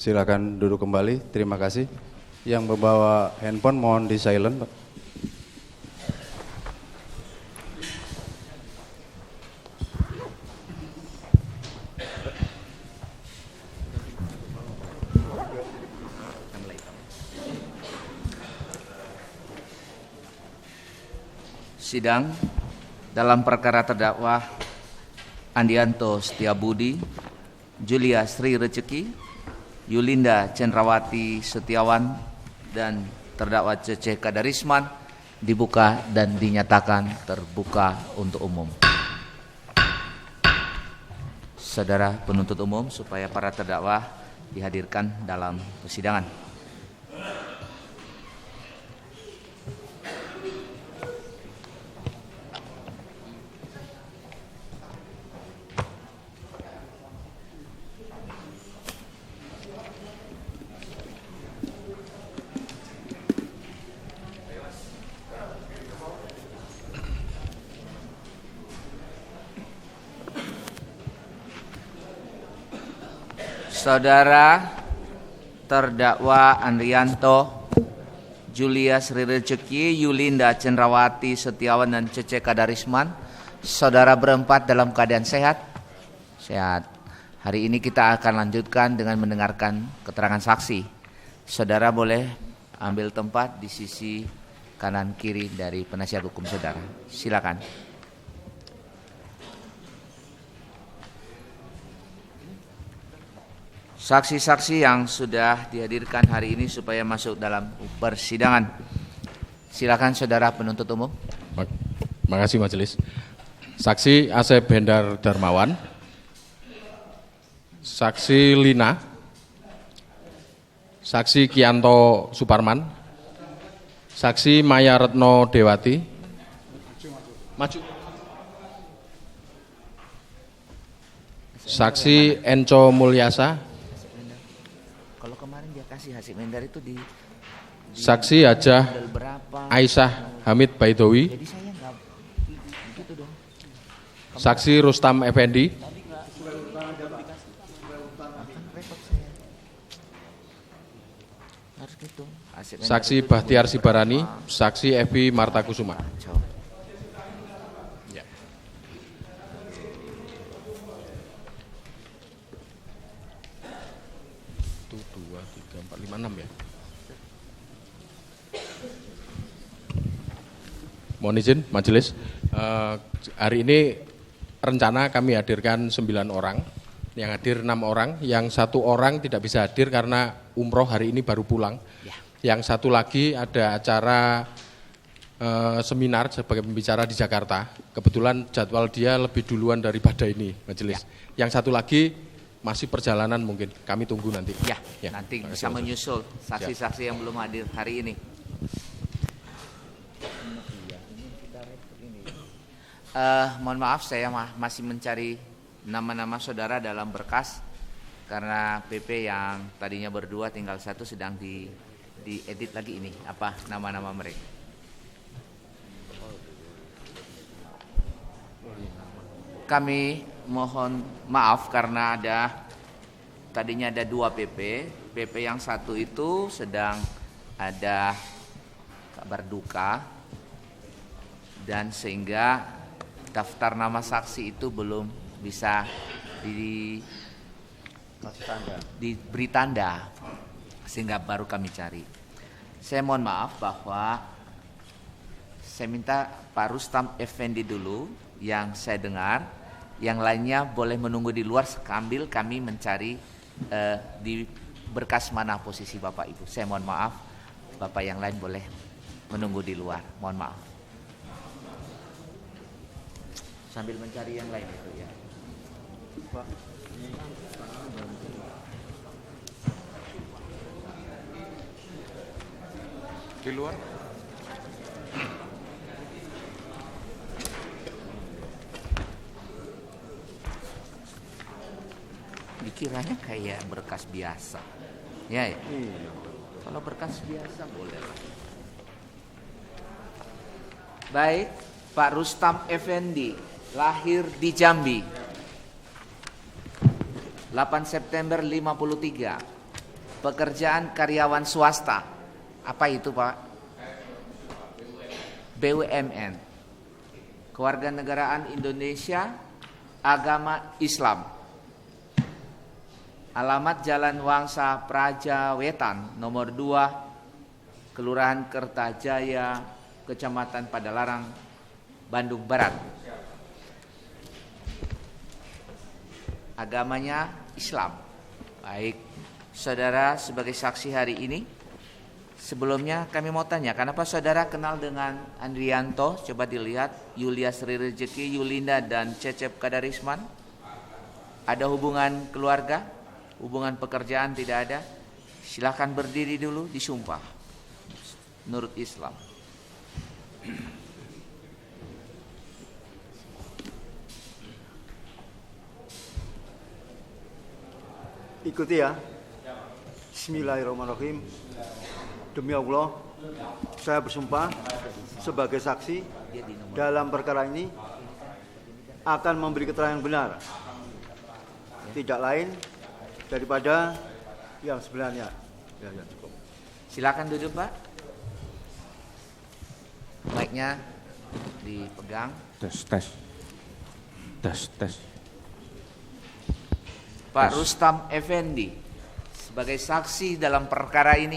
Silakan duduk kembali. Terima kasih. Yang membawa handphone mohon di silent, Pak. Sidang dalam perkara terdakwa Andianto Setiabudi, Julia Sri Receki, Yulinda Cendrawati Setiawan, dan terdakwa Cece Kadarisman dibuka dan dinyatakan terbuka untuk umum. Saudara penuntut umum, supaya para terdakwa dihadirkan dalam persidangan. Saudara terdakwa Andianto, Julia Sri Receki, Yulinda Cendrawati Setiawan, dan Cece Kadarisman, saudara berempat dalam keadaan sehat? Sehat. Hari ini kita akan lanjutkan dengan mendengarkan keterangan saksi. Saudara boleh ambil tempat di sisi kanan kiri dari penasihat hukum saudara. Silakan. Saksi-saksi yang sudah dihadirkan hari ini supaya masuk dalam persidangan. Silakan saudara penuntut umum. Terima kasih majelis. Saksi Asep Hendar Darmawan, saksi Lina, saksi Kianto Suparman, saksi Maya Retno Dewati, maju. Saksi Enco Mulyasa, Hasib Mendar itu di saksi Hajah Aisyah Hamid Baidowi, jadi saya enggak gitu dong. Saksi Rustam Effendi, saksi Bahtiar Sibarani, saksi Evi Martakusuma. Ya. Mohon izin majelis, hari ini rencana kami hadirkan 9 orang, yang hadir 6 orang, yang 1 orang tidak bisa hadir karena umroh hari ini baru pulang. Ya. Yang 1 lagi ada acara seminar sebagai pembicara di Jakarta, kebetulan jadwal dia lebih duluan daripada ini majelis. Ya. Yang 1 lagi masih perjalanan, mungkin kami tunggu nanti. Ya, nanti bisa menyusul saksi-saksi yang belum hadir hari ini. Mohon maaf, saya masih mencari nama-nama saudara dalam berkas karena PP yang tadinya berdua tinggal 1 sedang diedit lagi ini. Apa nama-nama mereka? Kami mohon maaf karena tadinya ada 2 PP yang 1 itu sedang ada kabar duka, dan sehingga daftar nama saksi itu belum bisa diberi tanda, sehingga baru kami cari. Saya mohon maaf bahwa saya minta Pak Rustam Effendi dulu yang saya dengar, yang lainnya boleh menunggu di luar sambil kami mencari di berkas mana posisi Bapak Ibu. Saya mohon maaf, Bapak yang lain boleh menunggu di luar. Mohon maaf. Sambil mencari yang lain itu ya. Pak. Di luar. Dikiranya kayak berkas biasa. Ya. Kalau berkas biasa boleh. Baik, Pak Rustam Effendi, lahir di Jambi, 8 September 53, pekerjaan karyawan swasta. Apa itu, Pak? BUMN. Kewarganegaraan Indonesia, agama Islam. Alamat Jalan Wangsa Prajawetan, nomor 2, Kelurahan Kertajaya, Kecamatan Padalarang, Bandung Barat. Agamanya Islam. Baik, saudara sebagai saksi hari ini. Sebelumnya kami mau tanya, kenapa saudara kenal dengan Andrianto? Coba dilihat, Yulia Sri Rezeki, Yulinda, dan Cecep Kadarisman. Ada hubungan keluarga? Hubungan pekerjaan tidak ada? Silahkan berdiri dulu, disumpah menurut Islam. Ikuti ya. Bismillahirrahmanirrahim. Demi Allah, saya bersumpah sebagai saksi dalam perkara ini akan memberi keterangan yang benar, tidak lain daripada yang sebenarnya. Ya, cukup. Silakan duduk, Pak. Mic-nya dipegang. Tes. Pak Rustam Effendi sebagai saksi dalam perkara ini,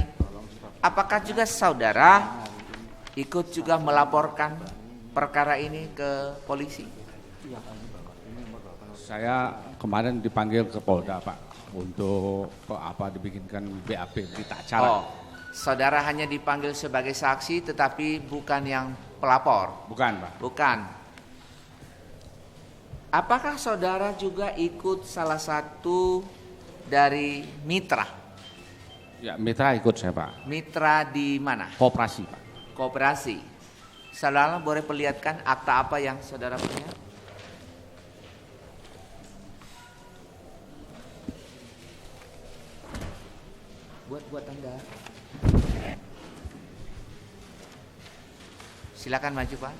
apakah juga saudara ikut juga melaporkan perkara ini ke polisi? Saya kemarin dipanggil ke Polda, Pak, untuk dibikinkan BAP berita acara. Oh, saudara hanya dipanggil sebagai saksi tetapi bukan yang pelapor? Bukan, Pak. Bukan. Apakah saudara juga ikut salah satu dari mitra? Ya, mitra ikut saya, Pak. Mitra di mana? Koperasi, Pak. Koperasi. Saudara boleh perlihatkan akta apa yang saudara punya? Buat tanda. Silakan maju, Pak.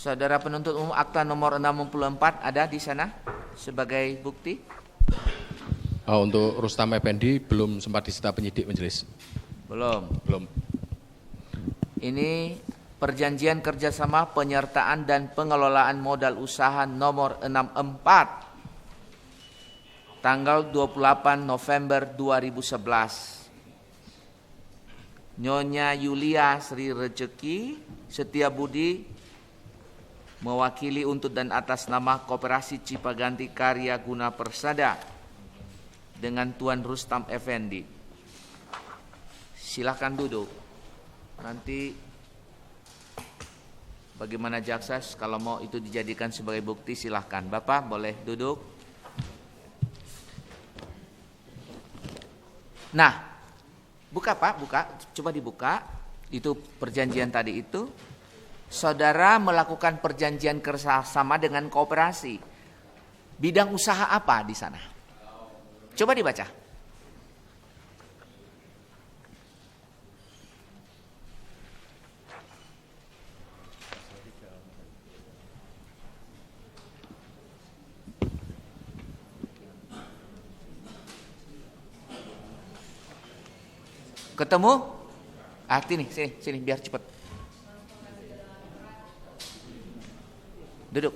Saudara penuntut umum, akta nomor 64 ada di sana sebagai bukti? Untuk Rustam Effendi belum sempat disita penyidik majelis. Belum. Belum. Ini perjanjian kerjasama penyertaan dan pengelolaan modal usaha nomor 64 tanggal 28 November 2011. Nyonya Yulia Sri Rezeki Setiabudi mewakili untuk dan atas nama Koperasi Cipaganti Karya Guna Persada dengan Tuan Rustam Effendi. Silahkan duduk. Nanti bagaimana jaksa kalau mau itu dijadikan sebagai bukti silahkan. Bapak boleh duduk. Nah, buka Pak, buka. Coba dibuka. Itu perjanjian tadi itu. Saudara melakukan perjanjian kerjasama dengan koperasi. Bidang usaha apa di sana? Coba dibaca. Ketemu? Sini biar cepat. Duduk.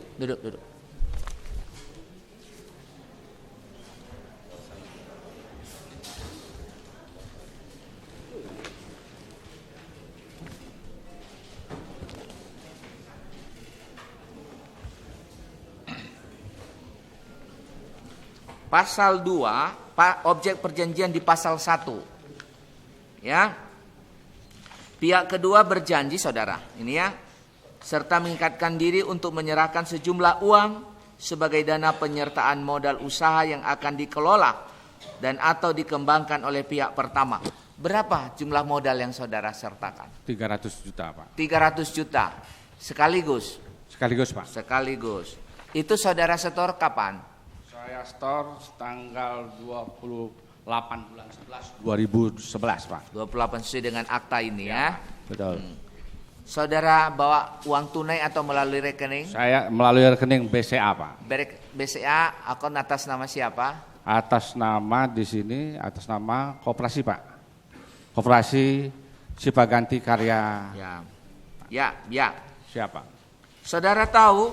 Pasal 2, objek perjanjian di pasal 1. Ya. Pihak kedua berjanji, saudara, ini ya, serta mengikatkan diri untuk menyerahkan sejumlah uang sebagai dana penyertaan modal usaha yang akan dikelola dan atau dikembangkan oleh pihak pertama. Berapa jumlah modal yang saudara sertakan? 300 juta, Pak. 300 juta. Sekaligus? Sekaligus, Pak. Sekaligus. Itu saudara setor kapan? Saya store tanggal 28 bulan 11 2011, Pak. 28 sesuai dengan akta ini ya. Betul. Saudara bawa uang tunai atau melalui rekening? Saya melalui rekening BCA, Pak. BCA, akun atas nama siapa? Atas nama di sini, atas nama koperasi, Pak. Koperasi Cipaganti Karya. Ya. Siapa? Saudara tahu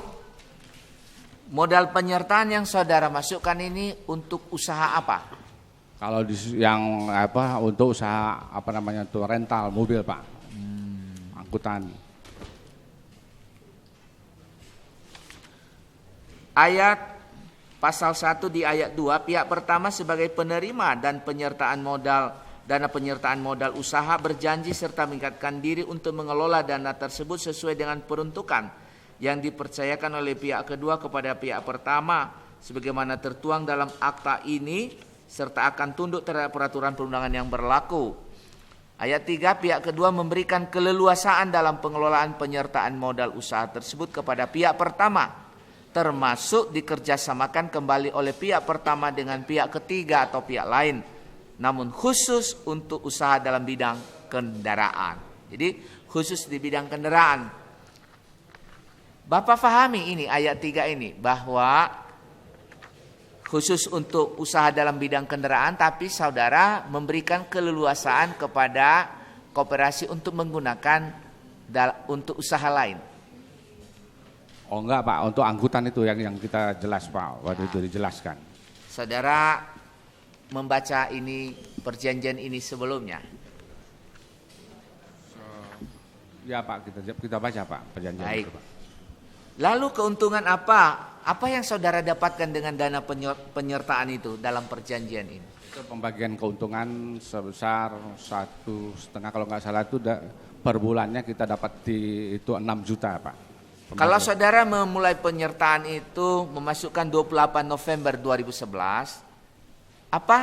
modal penyertaan yang saudara masukkan ini untuk usaha apa? Kalau yang apa untuk usaha apa namanya itu rental mobil, Pak. Angkutan. Ayat pasal 1 di ayat 2, pihak pertama sebagai penerima dan dana penyertaan modal usaha berjanji serta mengikat diri untuk mengelola dana tersebut sesuai dengan peruntukan yang dipercayakan oleh pihak kedua kepada pihak pertama sebagaimana tertuang dalam akta ini serta akan tunduk terhadap peraturan perundangan yang berlaku. Ayat 3, pihak kedua memberikan keleluasaan dalam pengelolaan penyertaan modal usaha tersebut kepada pihak pertama, termasuk dikerjasamakan kembali oleh pihak pertama dengan pihak ketiga atau pihak lain, namun khusus untuk usaha dalam bidang kendaraan. Jadi khusus di bidang kendaraan. Bapak fahami ini ayat 3 ini bahwa khusus untuk usaha dalam bidang kendaraan, tapi saudara memberikan keleluasaan kepada koperasi untuk menggunakan untuk usaha lain. Oh enggak, Pak, untuk angkutan itu yang kita jelas, Pak, waktu itu dijelaskan. Saudara membaca ini perjanjian ini sebelumnya? Ya, Pak, kita baca, Pak, perjanjian Baik. itu, Pak. Lalu keuntungan apa? Apa yang saudara dapatkan dengan dana penyertaan itu dalam perjanjian ini? Itu pembagian keuntungan sebesar 1,5 kalau nggak salah itu per bulannya kita dapat itu 6 juta, Pak. Kalau saudara memulai penyertaan itu memasukkan 28 November 2011, apa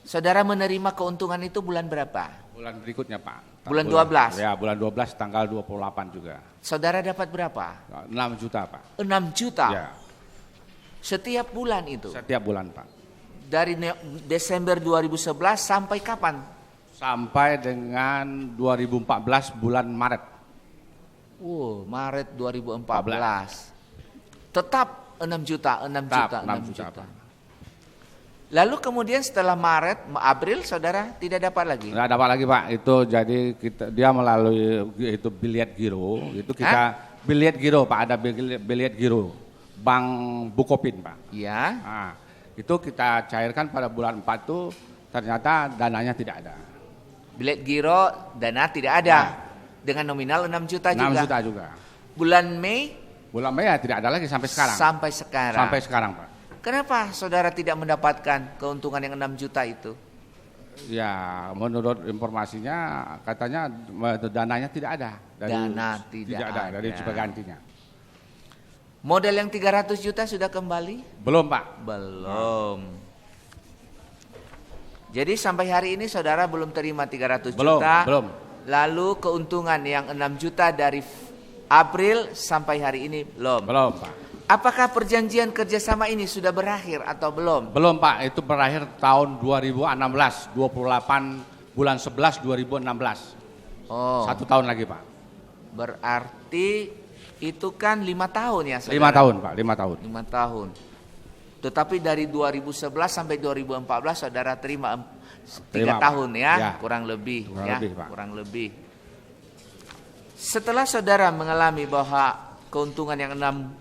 saudara menerima keuntungan itu bulan berapa? Bulan berikutnya, Pak. Bulan 12? Ya, bulan 12 tanggal 28 juga. Saudara dapat berapa? 6 juta, Pak. 6 juta? Ya, Setiap bulan itu? setiap bulan, Pak. Dari Desember 2011 sampai kapan? Sampai dengan 2014 bulan Maret. Maret 2014. Tetap 6 juta, 6 juta, 6 juta. Pak. Lalu kemudian setelah Maret, April saudara tidak dapat lagi? Nggak dapat lagi, Pak. Itu jadi dia melalui itu biliet giro, itu kita biliet giro, Pak, ada biliet giro Bank Bukopin, Pak. Iya. Nah, itu kita cairkan pada bulan 4 tuh ternyata dananya tidak ada. Bilet giro dana tidak ada. Dengan nominal 6 juta 6 juga. juta juga. Bulan Mei? Bulan Mei ya tidak ada lagi sampai sekarang. Sampai sekarang. Sampai sekarang, Pak. Kenapa saudara tidak mendapatkan keuntungan yang 6 juta itu? Ya, menurut informasinya katanya dananya tidak ada. Dana tidak ada dari ada. Cipagantinya. Modal yang 300 juta sudah kembali? Belum, Pak. Belum. Jadi sampai hari ini saudara belum terima 300 Belum, juta. belum. Lalu keuntungan yang 6 juta dari April sampai hari ini belum. Belum, Pak. Apakah perjanjian kerjasama ini sudah berakhir atau belum? Belum, Pak. Itu berakhir tahun 2016, 28 bulan 11 2016. Oh. 1 tahun lagi, Pak. Berarti itu kan 5 tahun ya saudara? 5 tahun, Pak. 5 tahun. 5 tahun. Tetapi dari 2011 sampai 2014 saudara terima 3 tahun Pak. ya, Ya. kurang lebih Kurang ya, lebih, Pak. kurang lebih. Setelah saudara mengalami bahwa keuntungan yang 6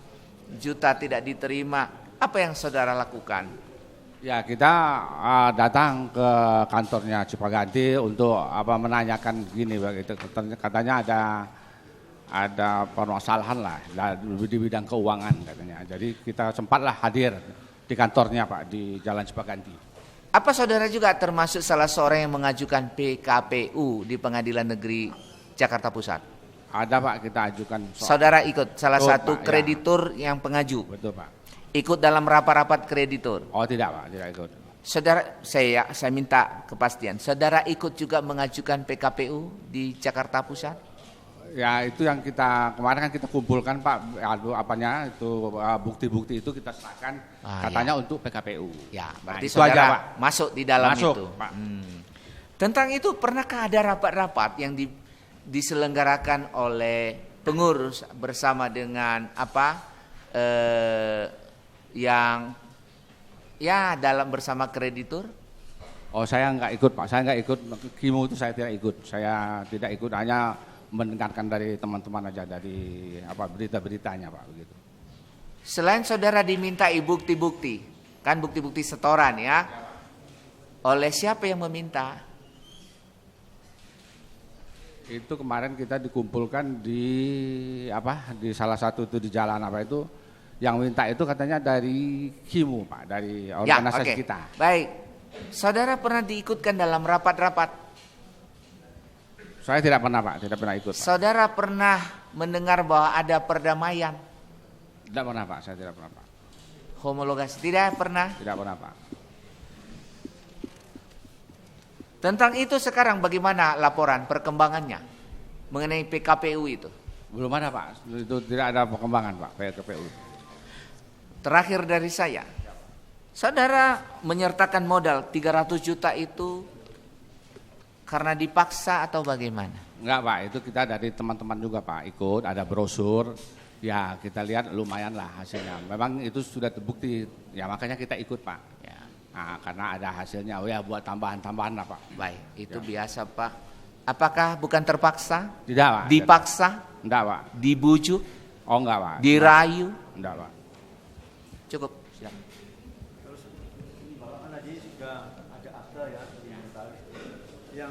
juta tidak diterima, apa yang saudara lakukan? Ya, kita datang ke kantornya Cipaganti untuk menanyakan gini, begitu. Katanya ada permasalahan lah di bidang keuangan katanya. Jadi kita sempatlah hadir di kantornya, Pak, di Jalan Cipaganti. Apa saudara juga termasuk salah seorang yang mengajukan PKPU di Pengadilan Negeri Jakarta Pusat? Ada, Pak, kita ajukan. Saudara ikut salah satu Pak, kreditur yang pengaju? Betul, Pak. Ikut dalam rapat-rapat kreditur? Oh, tidak, Pak, tidak ikut. Saudara, saya minta kepastian. Saudara ikut juga mengajukan PKPU di Jakarta Pusat? Ya, itu yang kemarin kan kita kumpulkan, Pak, bukti-bukti itu kita serahkan katanya untuk PKPU. Ya, Nah, berarti itu saudara aja, Pak. masuk di dalam Masuk, itu. Pak. Tentang itu pernahkah ada rapat-rapat yang diselenggarakan oleh pengurus bersama dengan yang ya dalam bersama kreditur? Oh, saya nggak ikut Pak, saya nggak ikut KIMU itu, saya tidak ikut. Saya tidak ikut, hanya mendengarkan dari teman-teman aja, dari berita-beritanya Pak, begitu. Selain saudara dimintai bukti-bukti, kan bukti-bukti setoran ya, oleh siapa yang meminta? Itu kemarin kita dikumpulkan di salah satu itu di jalan itu, yang minta itu katanya dari KIMU Pak, dari organisasi oke. kita. Baik, saudara pernah diikutkan dalam rapat-rapat? Saya tidak pernah Pak, tidak pernah ikut Pak. Saudara pernah mendengar bahwa ada perdamaian? Tidak pernah Pak, saya tidak pernah Pak. Homologasi tidak pernah? Tidak pernah Pak. Tentang itu sekarang bagaimana laporan perkembangannya mengenai PKPU itu? Belum ada Pak, itu tidak ada perkembangan Pak, PKPU. Terakhir dari saya, saudara menyertakan modal 300 juta itu karena dipaksa atau bagaimana? Enggak Pak, itu kita dari teman-teman juga Pak, ikut, ada brosur, ya kita lihat lumayan lah hasilnya. Memang itu sudah terbukti, ya makanya kita ikut Pak. Ya. Nah, karena ada hasilnya, buat tambahan-tambahan lah Pak. Baik, itu biasa Pak. Apakah bukan terpaksa? Tidak Pak. Dipaksa? Enggak Pak. Dibujuk? Oh enggak Pak. Dirayu? Enggak Pak. Cukup, silakan. Terus ini Bapak kan tadi sudah ada akta ya yang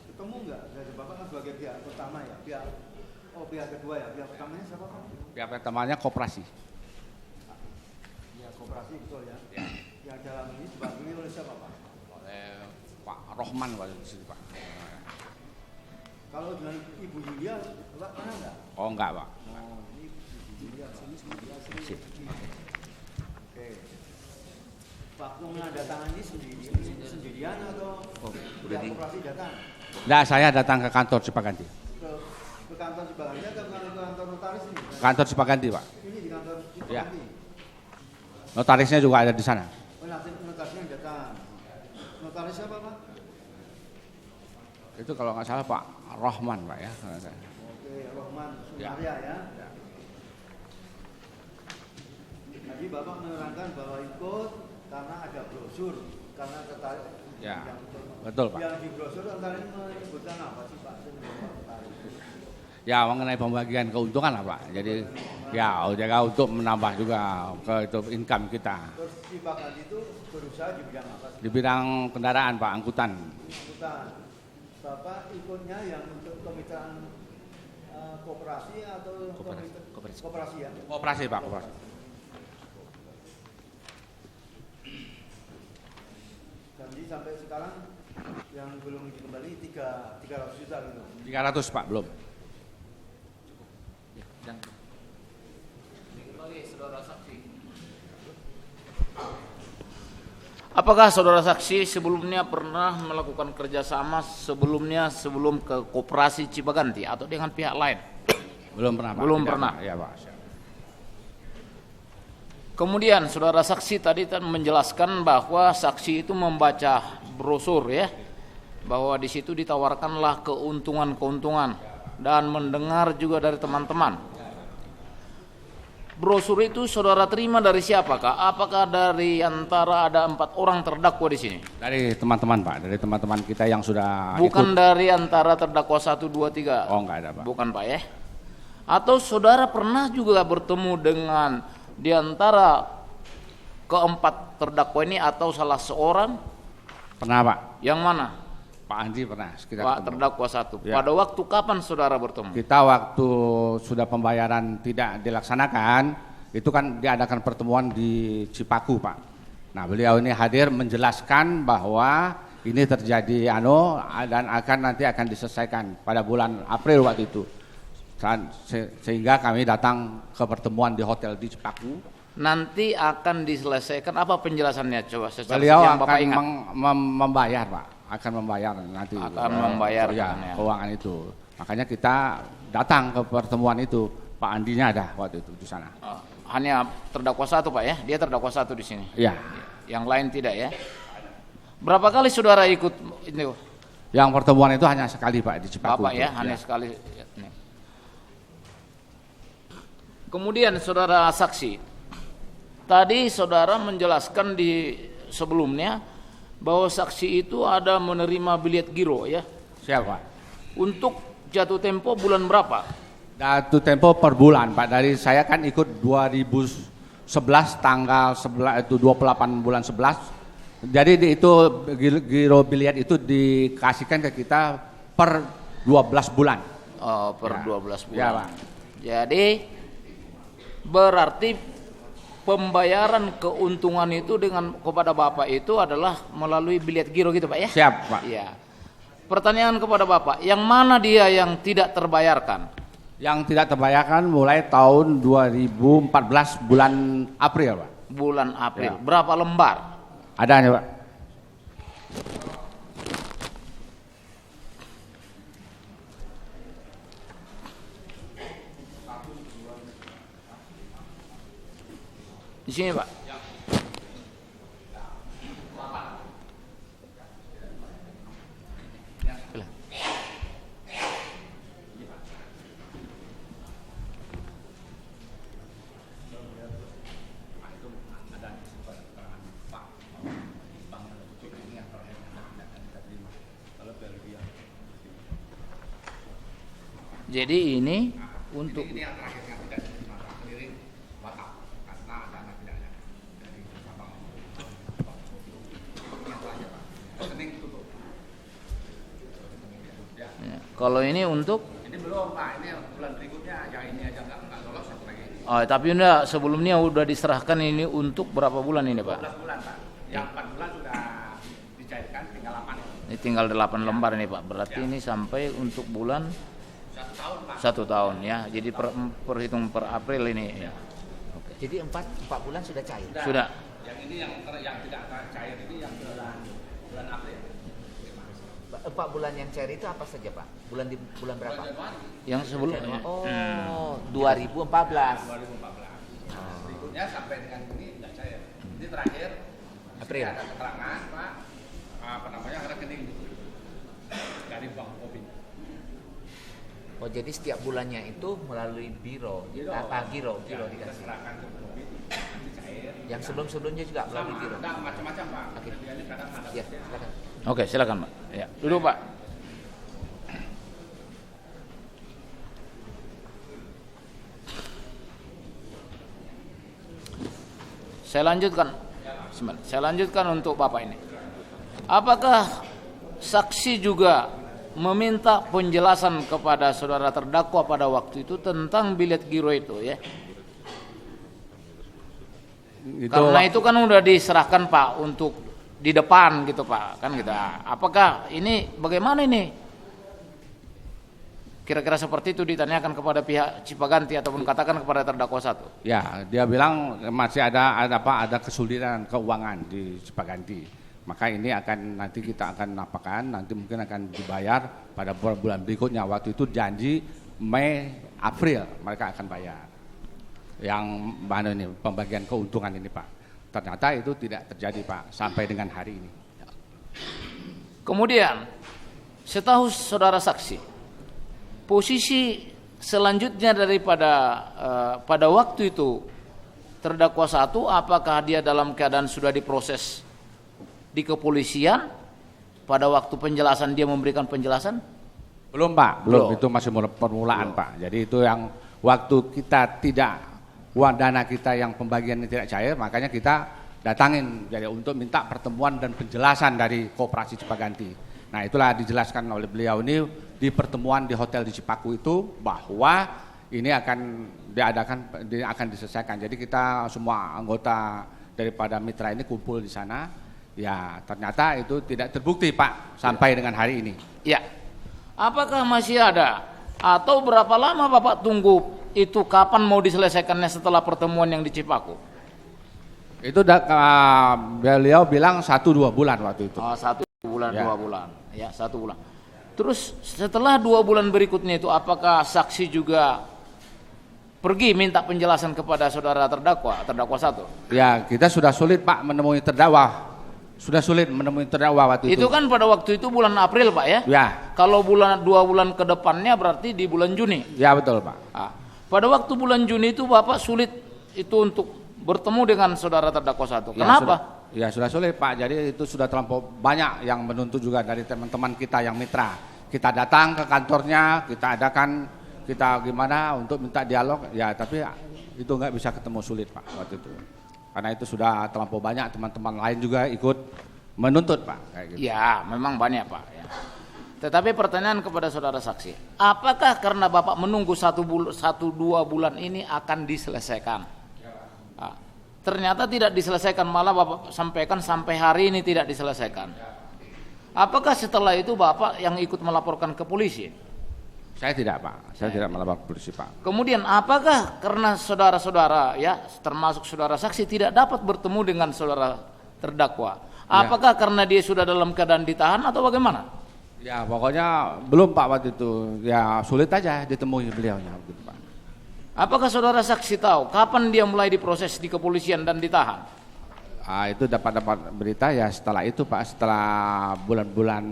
ketemu nggak dari Bapak kan sebagai pihak pertama ya, pihak kedua ya, pihak pertamanya siapa Pak? Pihak pertamanya koperasi. Ya koperasi betul ya. Yang dalam ini dibantu oleh siapa Pak? Oleh Pak Rohman Pak di situ Pak. Kalau dengan Ibu Yulia, Bapak mana enggak? Oh enggak Pak. Oh, ini Ibu Yulia sini. Oke. Waktu menandatangani sendirian atau udah pihak koperasi datang? Enggak, saya datang ke kantor Cipaganti. Ke kantor Cipaganti atau ke kantor notaris ini? Kantor Cipaganti Pak. Ini di kantor Ya. Cipaganti. Notarisnya juga ada di sana. Oh, notarisnya yang datang. Notaris siapa Pak? Itu kalau nggak salah Pak Rohman Pak ya. Oke, Rohman Ya. Sumaria ya. Tadi Bapak menerangkan bahwa ikut karena ada brosur, karena tertarik. Ya, betul Pak. Yang di brosur antara ini menyebutkan apa sih Pak? Ya mengenai pembagian keuntungan lah Pak. Jadi ya jaga untuk menambah juga ke itu income kita. Terus Cipaganti itu berusaha di bidang apa sih? Di bidang kendaraan Pak, angkutan. Angkutan. Bapak ikutnya yang untuk kemitraan koperasi atau koperasi ya? Koperasi Pak, koperasi. Jadi sampai sekarang yang belum dikembali 300 juta gitu. 300 Pak, belum. Apakah saudara saksi sebelumnya pernah melakukan kerjasama sebelum ke Koperasi Cipaganti atau dengan pihak lain? Belum pernah Pak. Belum Tidak pernah. Ya Pak. Kemudian saudara saksi tadi menjelaskan bahwa saksi itu membaca brosur ya, bahwa di situ ditawarkanlah keuntungan-keuntungan dan mendengar juga dari teman-teman. Brosur itu saudara terima dari siapakah? Apakah dari antara ada 4 orang terdakwa di sini? Dari teman-teman Pak, dari teman-teman kita yang sudah Bukan ikut. dari antara terdakwa 1, 2, 3? Oh enggak ada Pak. Bukan Pak ya? Atau saudara pernah juga bertemu dengan di antara keempat terdakwa ini atau salah seorang? Pernah Pak. Yang mana? Pak Andi pernah. Kita Pak ketemu. terdakwa 1. Ya. Pada waktu kapan saudara bertemu? Kita waktu sudah pembayaran tidak dilaksanakan, itu kan diadakan pertemuan di Cipaku Pak. Nah beliau ini hadir menjelaskan bahwa ini terjadi dan nanti akan diselesaikan pada bulan April waktu itu. Sehingga kami datang ke pertemuan di hotel di Cipaku. Nanti akan diselesaikan, apa penjelasannya coba secara Beliau yang Bapak akan ingat? membayar Pak, akan membayar nanti. Akan membayar ya, katanya. keuangan itu. Makanya kita datang ke pertemuan itu. Pak Andinya ada waktu itu di sana. Hanya terdakwa 1 Pak ya? Dia terdakwa 1 di sini. Iya. Yang lain tidak ya? Berapa kali saudara ikut itu Yang pertemuan itu hanya sekali Pak di Cipaku. Bapak ya, hanya sekali. Nih. Kemudian saudara saksi, tadi saudara menjelaskan di sebelumnya bahwa saksi itu ada menerima bilet giro ya. Siapa? Untuk jatuh tempo bulan berapa? Jatuh tempo per bulan Pak. Dari saya kan ikut 2011 tanggal 11 itu 28 bulan 11. Jadi itu giro biliet itu dikasihkan ke kita per 12 bulan. Oh, per Ya. 12 bulan. Ya, Pak. Jadi berarti pembayaran keuntungan itu dengan kepada Bapak itu adalah melalui bilet giro gitu Pak ya? Siap Pak. Iya. Pertanyaan kepada Bapak, yang mana dia yang tidak terbayarkan? Yang tidak terbayarkan mulai tahun 2014 bulan April Pak. Bulan April. Ya. Berapa lembar? Ada nih Pak. Di sini Pak. Jadi ini untuk ya, kalau ini untuk Ini belum Pak, ini bulan berikutnya yang ini aja nggak lolos satu lagi. oh, tapi udah sebelumnya udah diserahkan ini untuk berapa bulan ini Pak? 12 bulan Pak. Yang 4 bulan sudah dicairkan tinggal 8. Ini tinggal 8 lembar ini Pak. Berarti ini sampai untuk bulan 1 tahun Pak. 1 tahun ya. Jadi perhitung per April ini. Ya. Jadi 4 bulan sudah cair. Sudah. Yang ini yang tidak cair ini yang bulan April. 4 bulan yang cair itu apa saja Pak? Bulan berapa? Yang sebelumnya. Oh, 2014. 2014. Berikutnya sampai dengan ini tidak cair. Ini terakhir April. Ada keterangan Pak, apa namanya, rekening dari Bank Kopi. Oh, jadi setiap bulannya itu melalui biro, giro dikasih. Serahkan ke Kopi, nanti cair. Yang sebelum-sebelumnya juga melalui giro. Ada macam-macam Pak. Oke. Ini kadang ada. Ya, silakan. Oke, silakan Pak. Ya, duduk Pak. Saya lanjutkan. Saya lanjutkan untuk Bapak ini. Apakah saksi juga meminta penjelasan kepada saudara terdakwa pada waktu itu tentang bilet giro itu ya? Karena itu kan udah diserahkan Pak untuk di depan gitu Pak, kan gitu. Apakah ini bagaimana ini? Kira-kira seperti itu ditanyakan kepada pihak Cipaganti ataupun katakan kepada terdakwa satu. Ya, dia bilang masih ada kesulitan keuangan di Cipaganti. Maka ini nanti kita akan apakan, nanti mungkin akan dibayar pada bulan berikutnya. Waktu itu janji Mei, April mereka akan bayar. Yang mana ini pembagian keuntungan ini Pak. Ternyata itu tidak terjadi Pak sampai dengan hari ini. Kemudian setahu saudara saksi, posisi selanjutnya daripada pada waktu itu terdakwa satu, apakah dia dalam keadaan sudah diproses di kepolisian pada waktu penjelasan dia memberikan penjelasan? Belum Pak, belum. Itu masih permulaan Pak. Jadi itu yang waktu kita tidak, uang dana kita yang pembagiannya tidak cair, makanya kita datangin jadi untuk minta pertemuan dan penjelasan dari Koperasi Cipaganti. Nah itulah dijelaskan oleh beliau ini di pertemuan di hotel di Cipaku itu bahwa ini akan diselesaikan. Jadi kita semua anggota daripada mitra ini kumpul di sana. Ya ternyata itu tidak terbukti Pak sampai dengan hari ini. Ya. Apakah masih ada atau berapa lama Bapak tunggu itu kapan mau diselesaikannya setelah pertemuan yang di Cipaku? Itu beliau bilang 1-2 bulan waktu itu. Oh, 1 bulan, Ya. 2 bulan. Ya, 1 bulan. Terus setelah 2 bulan berikutnya itu apakah saksi juga pergi minta penjelasan kepada saudara terdakwa satu? Ya kita sudah sulit Pak menemui terdakwa Sudah sulit menemui terdakwa waktu itu. Itu kan pada waktu itu bulan April Pak ya? Ya, Kalau 2 bulan ke depannya berarti di bulan Juni. ya betul Pak. Ah, pada waktu bulan Juni itu Bapak sulit itu untuk bertemu dengan saudara terdakwa 1. Kenapa? Sudah sulit Pak. Jadi itu sudah terlampau banyak yang menuntut juga dari teman-teman kita yang mitra. Kita datang ke kantornya, kita adakan, kita gimana untuk minta dialog, ya tapi itu nggak bisa ketemu, sulit Pak waktu itu. Karena itu sudah terlampau banyak, teman-teman lain juga ikut menuntut Pak. Kayak gitu. Ya, memang banyak Pak. Ya. Tetapi pertanyaan kepada saudara saksi, apakah karena Bapak menunggu 1-2 bulan ini akan diselesaikan? Nah, ternyata tidak diselesaikan, malah Bapak sampaikan sampai hari ini tidak diselesaikan. Apakah setelah itu Bapak yang ikut melaporkan ke polisi? Saya tidak Pak, saya tidak melapor polisi Pak. Kemudian apakah karena saudara-saudara ya termasuk saudara saksi tidak dapat bertemu dengan saudara terdakwa? Apakah karena dia sudah dalam keadaan ditahan atau bagaimana? Ya pokoknya belum Pak waktu itu, ya sulit aja ditemui beliaunya gitu Pak. Apakah saudara saksi tahu kapan dia mulai diproses di kepolisian dan ditahan? Itu dapat berita ya setelah itu Pak, setelah bulan-bulan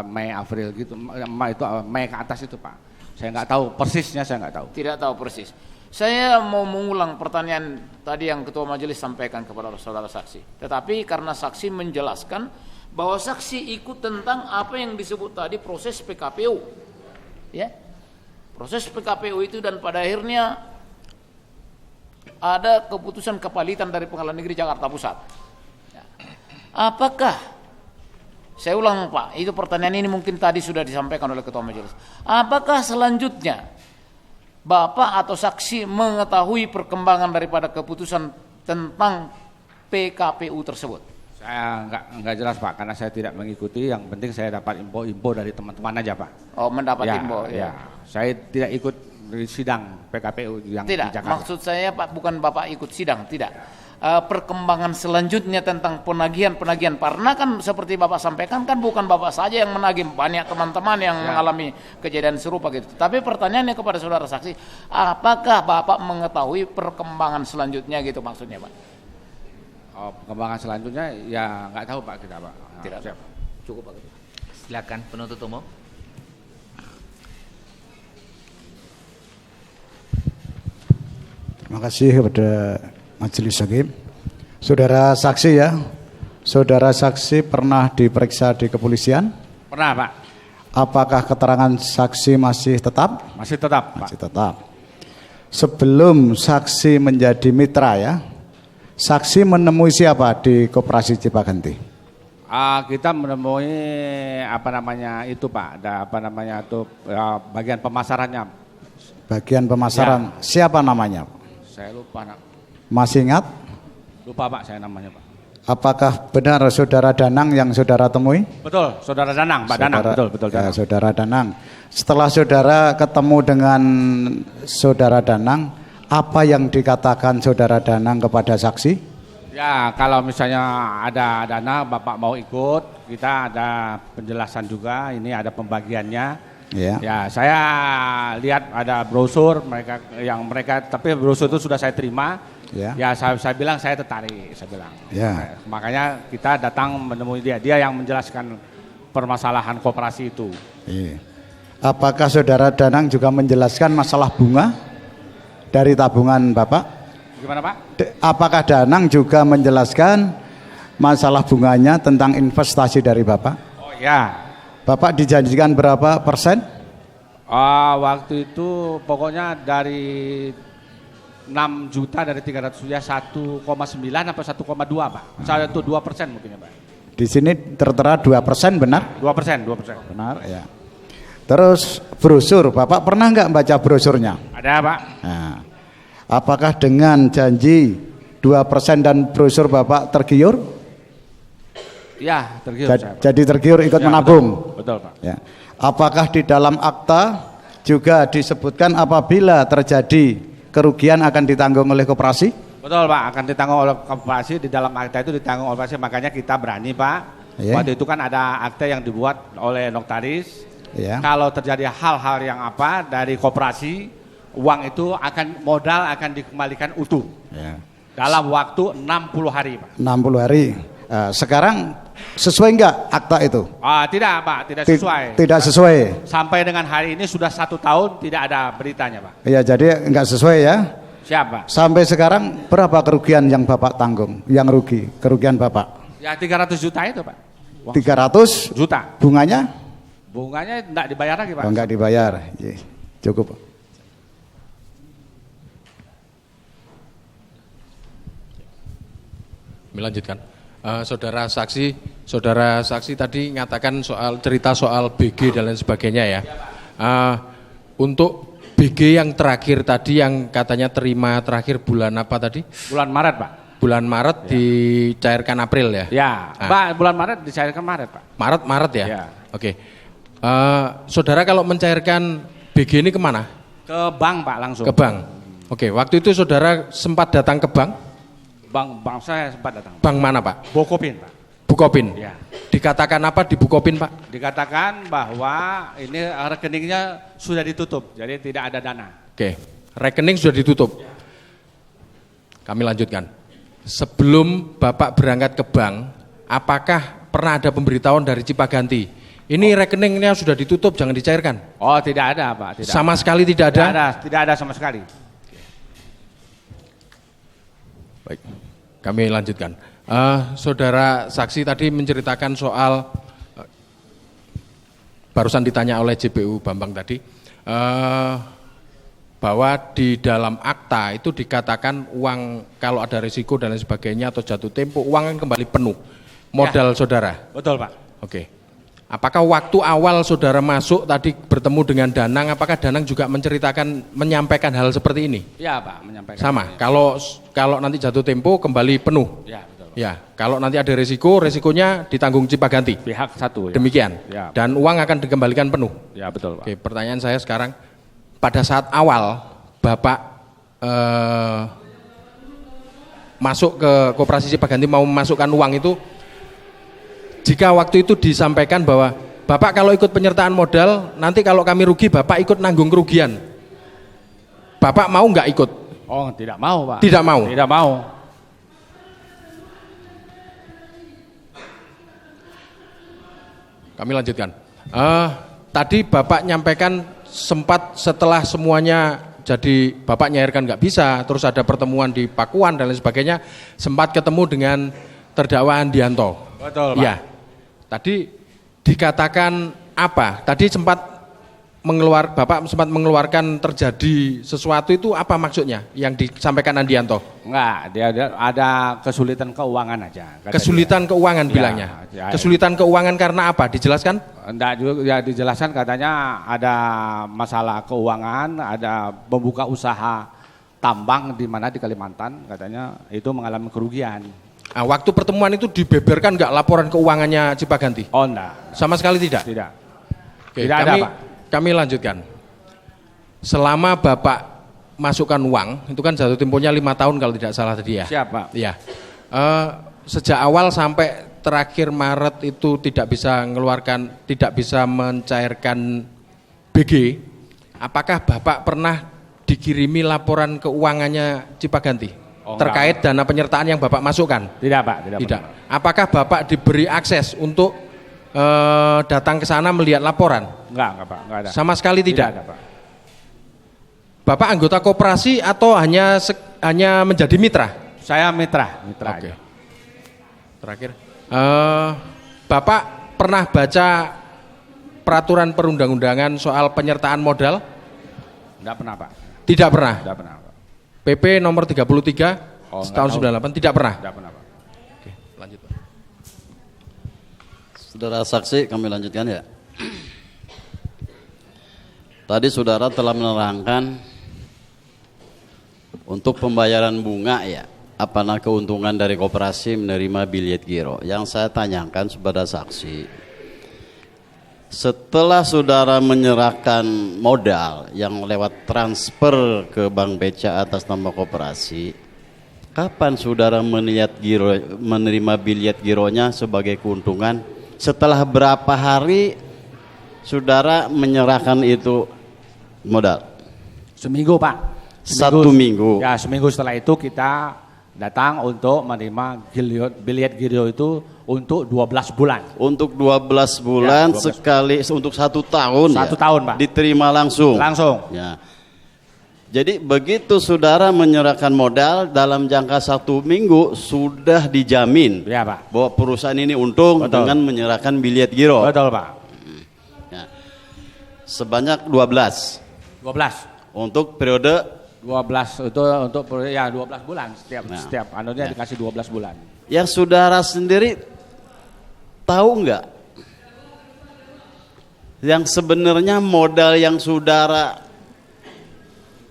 Mei, April gitu, Mei ke atas itu Pak. Saya nggak tahu persisnya, saya nggak tahu. Tidak tahu persis. Saya mau mengulang pertanyaan tadi yang Ketua Majelis sampaikan kepada saudara saksi. Tetapi karena saksi menjelaskan bahwa saksi ikut tentang apa yang disebut tadi proses PKPU, ya, proses PKPU itu, dan pada akhirnya ada keputusan kepalitan dari Pengadilan Negeri Jakarta Pusat. Apakah, saya ulang Pak, itu pertanyaan ini mungkin tadi sudah disampaikan oleh Ketua Majelis. Apakah selanjutnya Bapak atau saksi mengetahui perkembangan daripada keputusan tentang PKPU tersebut? Saya nggak jelas Pak, karena saya tidak mengikuti. Yang penting saya dapat info dari teman-teman aja Pak. Oh, mendapat info. Ya, saya tidak ikut di sidang PKPU yang tidak, di Jakarta. maksud saya Pak, bukan Bapak ikut sidang, tidak. Perkembangan selanjutnya tentang penagihan, karena kan seperti Bapak sampaikan kan bukan Bapak saja yang menagih, banyak teman-teman yang mengalami kejadian serupa gitu. Tapi pertanyaannya kepada saudara saksi, apakah Bapak mengetahui perkembangan selanjutnya gitu maksudnya Pak? Oh, perkembangan selanjutnya ya nggak tahu Pak kita Pak. Tidak. Siap. Cukup Pak. Silakan penuntut umum. Terima kasih kepada Majelis Hakim. Saudara saksi ya, saudara saksi pernah diperiksa di kepolisian? Pernah Pak. Apakah keterangan saksi masih tetap? Masih tetap Pak. Masih tetap. Sebelum saksi menjadi mitra ya, saksi menemui siapa di Koperasi Cipaganti? Kita menemui itu Pak, ada bagian pemasarannya. Bagian pemasaran, Siapa namanya? Saya lupa Nak. Masih ingat? Lupa Pak saya namanya Pak. Apakah benar saudara Danang yang saudara temui? Betul, saudara Danang, Pak Danang, betul Ya, Danang. saudara Danang. Setelah saudara ketemu dengan saudara Danang, apa yang dikatakan saudara Danang kepada saksi? Ya, kalau misalnya ada dana Bapak mau ikut, kita ada penjelasan juga, ini ada pembagiannya. Ya, saya lihat ada brosur mereka, tapi brosur itu sudah saya terima. Ya, saya bilang saya tertarik, saya bilang. Ya. Makanya kita datang menemui dia yang menjelaskan permasalahan koperasi itu. Iya. Apakah saudara Danang juga menjelaskan masalah bunga dari tabungan Bapak? Gimana Pak? Apakah Danang juga menjelaskan masalah bunganya tentang investasi dari Bapak? Oh ya. Bapak dijanjikan berapa persen? Waktu itu pokoknya dari 6 juta dari 300 ya 1,9 apa 1,2 Pak. Saya itu 2% mungkin ya Pak. Di sini tertera 2%, benar? 2%. Benar ya. Terus brosur, Bapak pernah nggak baca brosurnya? Ada Pak. Nah, apakah dengan janji 2% dan brosur Bapak tergiur? Ya, tergiur saya, Pak. Jadi tergiur ikut menabung. Betul Pak. Ya. Apakah di dalam akta juga disebutkan apabila terjadi kerugian akan ditanggung oleh koperasi? Betul Pak, akan ditanggung oleh koperasi, di dalam akta itu ditanggung oleh koperasi, makanya kita berani Pak. Waktu itu kan ada akta yang dibuat oleh notaris. Kalau terjadi hal-hal yang dari koperasi, uang itu modal akan dikembalikan utuh. Dalam waktu 60 hari Pak. 60 hari. Sekarang sesuai enggak akta itu? Tidak Pak, tidak Ti- sesuai. Tidak sesuai. Sampai dengan hari ini sudah 1 tahun tidak ada beritanya Pak. Ya, jadi enggak sesuai ya. Siap Pak? Sampai sekarang berapa kerugian yang Bapak tanggung? Yang rugi, kerugian Bapak? Ya 300 juta itu Pak. 300 Juta. bunganya? Bunganya enggak dibayar lagi Pak. Enggak dibayar. Ye, cukup. Melanjutkan. Saudara saksi tadi mengatakan cerita soal BG dan lain sebagainya ya. Untuk BG yang terakhir tadi yang katanya terima terakhir bulan apa tadi? Bulan Maret Pak. Bulan Maret dicairkan April ya? Ya, Pak, bulan Maret dicairkan Maret Pak. Maret ya? Ya. Oke. Saudara kalau mencairkan BG ini kemana? Ke bank Pak langsung. Ke bank. Oke, waktu itu saudara sempat datang ke bank? Bank saya sempat datang. Bank mana Pak? Bukopin Pak. Bukopin. Ya. Dikatakan apa di Bukopin Pak? Dikatakan bahwa ini rekeningnya sudah ditutup, jadi tidak ada dana. Oke, rekening sudah ditutup. Kami lanjutkan. Sebelum Bapak berangkat ke bank, apakah pernah ada pemberitahuan dari Cipaganti? Ini rekeningnya sudah ditutup, jangan dicairkan. Oh, tidak ada Pak. Tidak Sama ada. sekali tidak ada? Tidak ada sama sekali. Baik, kami lanjutkan. Saudara saksi tadi menceritakan soal barusan ditanya oleh JPU Bambang tadi bahwa di dalam akta itu dikatakan uang kalau ada risiko dan lain sebagainya atau jatuh tempo uang kan kembali penuh modal saudara. Betul Pak. Oke. Apakah waktu awal saudara masuk tadi bertemu dengan Danang, apakah Danang juga menyampaikan hal seperti ini? Ya Pak, menyampaikan. Sama. Kalau nanti jatuh tempo kembali penuh. Ya betul Pak. Ya, kalau nanti ada resikonya ditanggung Cipaganti. Pihak satu. Ya. Demikian. Ya. Dan uang akan dikembalikan penuh. Ya betul Pak. Oke, pertanyaan saya sekarang, pada saat awal Bapak masuk ke Koperasi Cipaganti mau memasukkan uang itu, jika waktu itu disampaikan bahwa Bapak kalau ikut penyertaan modal, nanti kalau kami rugi Bapak ikut nanggung kerugian, Bapak mau nggak ikut? Oh, tidak mau Pak. Tidak mau? Tidak mau. Kami lanjutkan. Tadi Bapak nyampaikan sempat setelah semuanya jadi Bapak nyairkan nggak bisa, terus ada pertemuan di Pakuan dan lain sebagainya, sempat ketemu dengan terdakwa Andianto. Betul Pak. Ya. Tadi dikatakan apa? Tadi Bapak sempat mengeluarkan terjadi sesuatu itu apa maksudnya yang disampaikan Andianto? Enggak, dia ada kesulitan keuangan aja. Kesulitan keuangan bilangnya. Ya. Kesulitan keuangan karena apa? Dijelaskan? Enggak juga ya dijelaskan katanya ada masalah keuangan, ada membuka usaha tambang di mana di Kalimantan katanya itu mengalami kerugian. Nah, waktu pertemuan itu dibeberkan nggak laporan keuangannya Cipaganti? Oh enggak. Sama sekali tidak? Tidak. Oke, Tidak ada Pak. Kami lanjutkan. Selama Bapak masukkan uang, itu kan jatuh temponya 5 tahun kalau tidak salah tadi ya? Siap Pak. Iya. Sejak awal sampai terakhir Maret itu tidak bisa mencairkan BG, apakah Bapak pernah dikirimi laporan keuangannya Cipaganti? Oh, terkait dana penyertaan yang Bapak masukkan? Tidak Pak, tidak. Tidak. Apakah Bapak diberi akses untuk datang ke sana melihat laporan? Enggak Pak, enggak ada. Sama sekali tidak. Tidak ada Pak. Bapak anggota koperasi atau hanya menjadi mitra? Saya mitra Oke. aja. Terakhir, Bapak pernah baca peraturan perundang-undangan soal penyertaan modal? Enggak pernah Pak. Tidak pernah. Enggak pernah Pak. PP nomor 33 tahun 98 tidak pernah. Enggak pernah Pak. Oke, lanjut Pak. Saudara saksi, kami lanjutkan ya. Tadi saudara telah menerangkan untuk pembayaran bunga ya, apakah keuntungan dari koperasi menerima bilet giro. Yang saya tanyakan kepada saksi, setelah saudara menyerahkan modal yang lewat transfer ke Bank BCA atas nama koperasi, kapan saudara menerima bilet gironya sebagai keuntungan? Setelah berapa hari saudara menyerahkan itu modal? Seminggu Pak. Satu minggu. Ya seminggu setelah itu kita datang untuk menerima biliet giro itu untuk 12 bulan. Untuk 12 bulan Ya, 12. sekali untuk 1 tahun. 1 tahun, Pak. Diterima langsung. Langsung. Ya. Jadi begitu saudara menyerahkan modal dalam jangka 1 minggu sudah dijamin Ya, Pak. bahwa perusahaan ini untung. Betul. Dengan menyerahkan biliet giro. Betul, Pak. Ya. Sebanyak 12 untuk periode 12 itu untuk ya 12 bulan setiap anunya dikasih 12 bulan. yang saudara sendiri tahu nggak yang sebenarnya modal yang saudara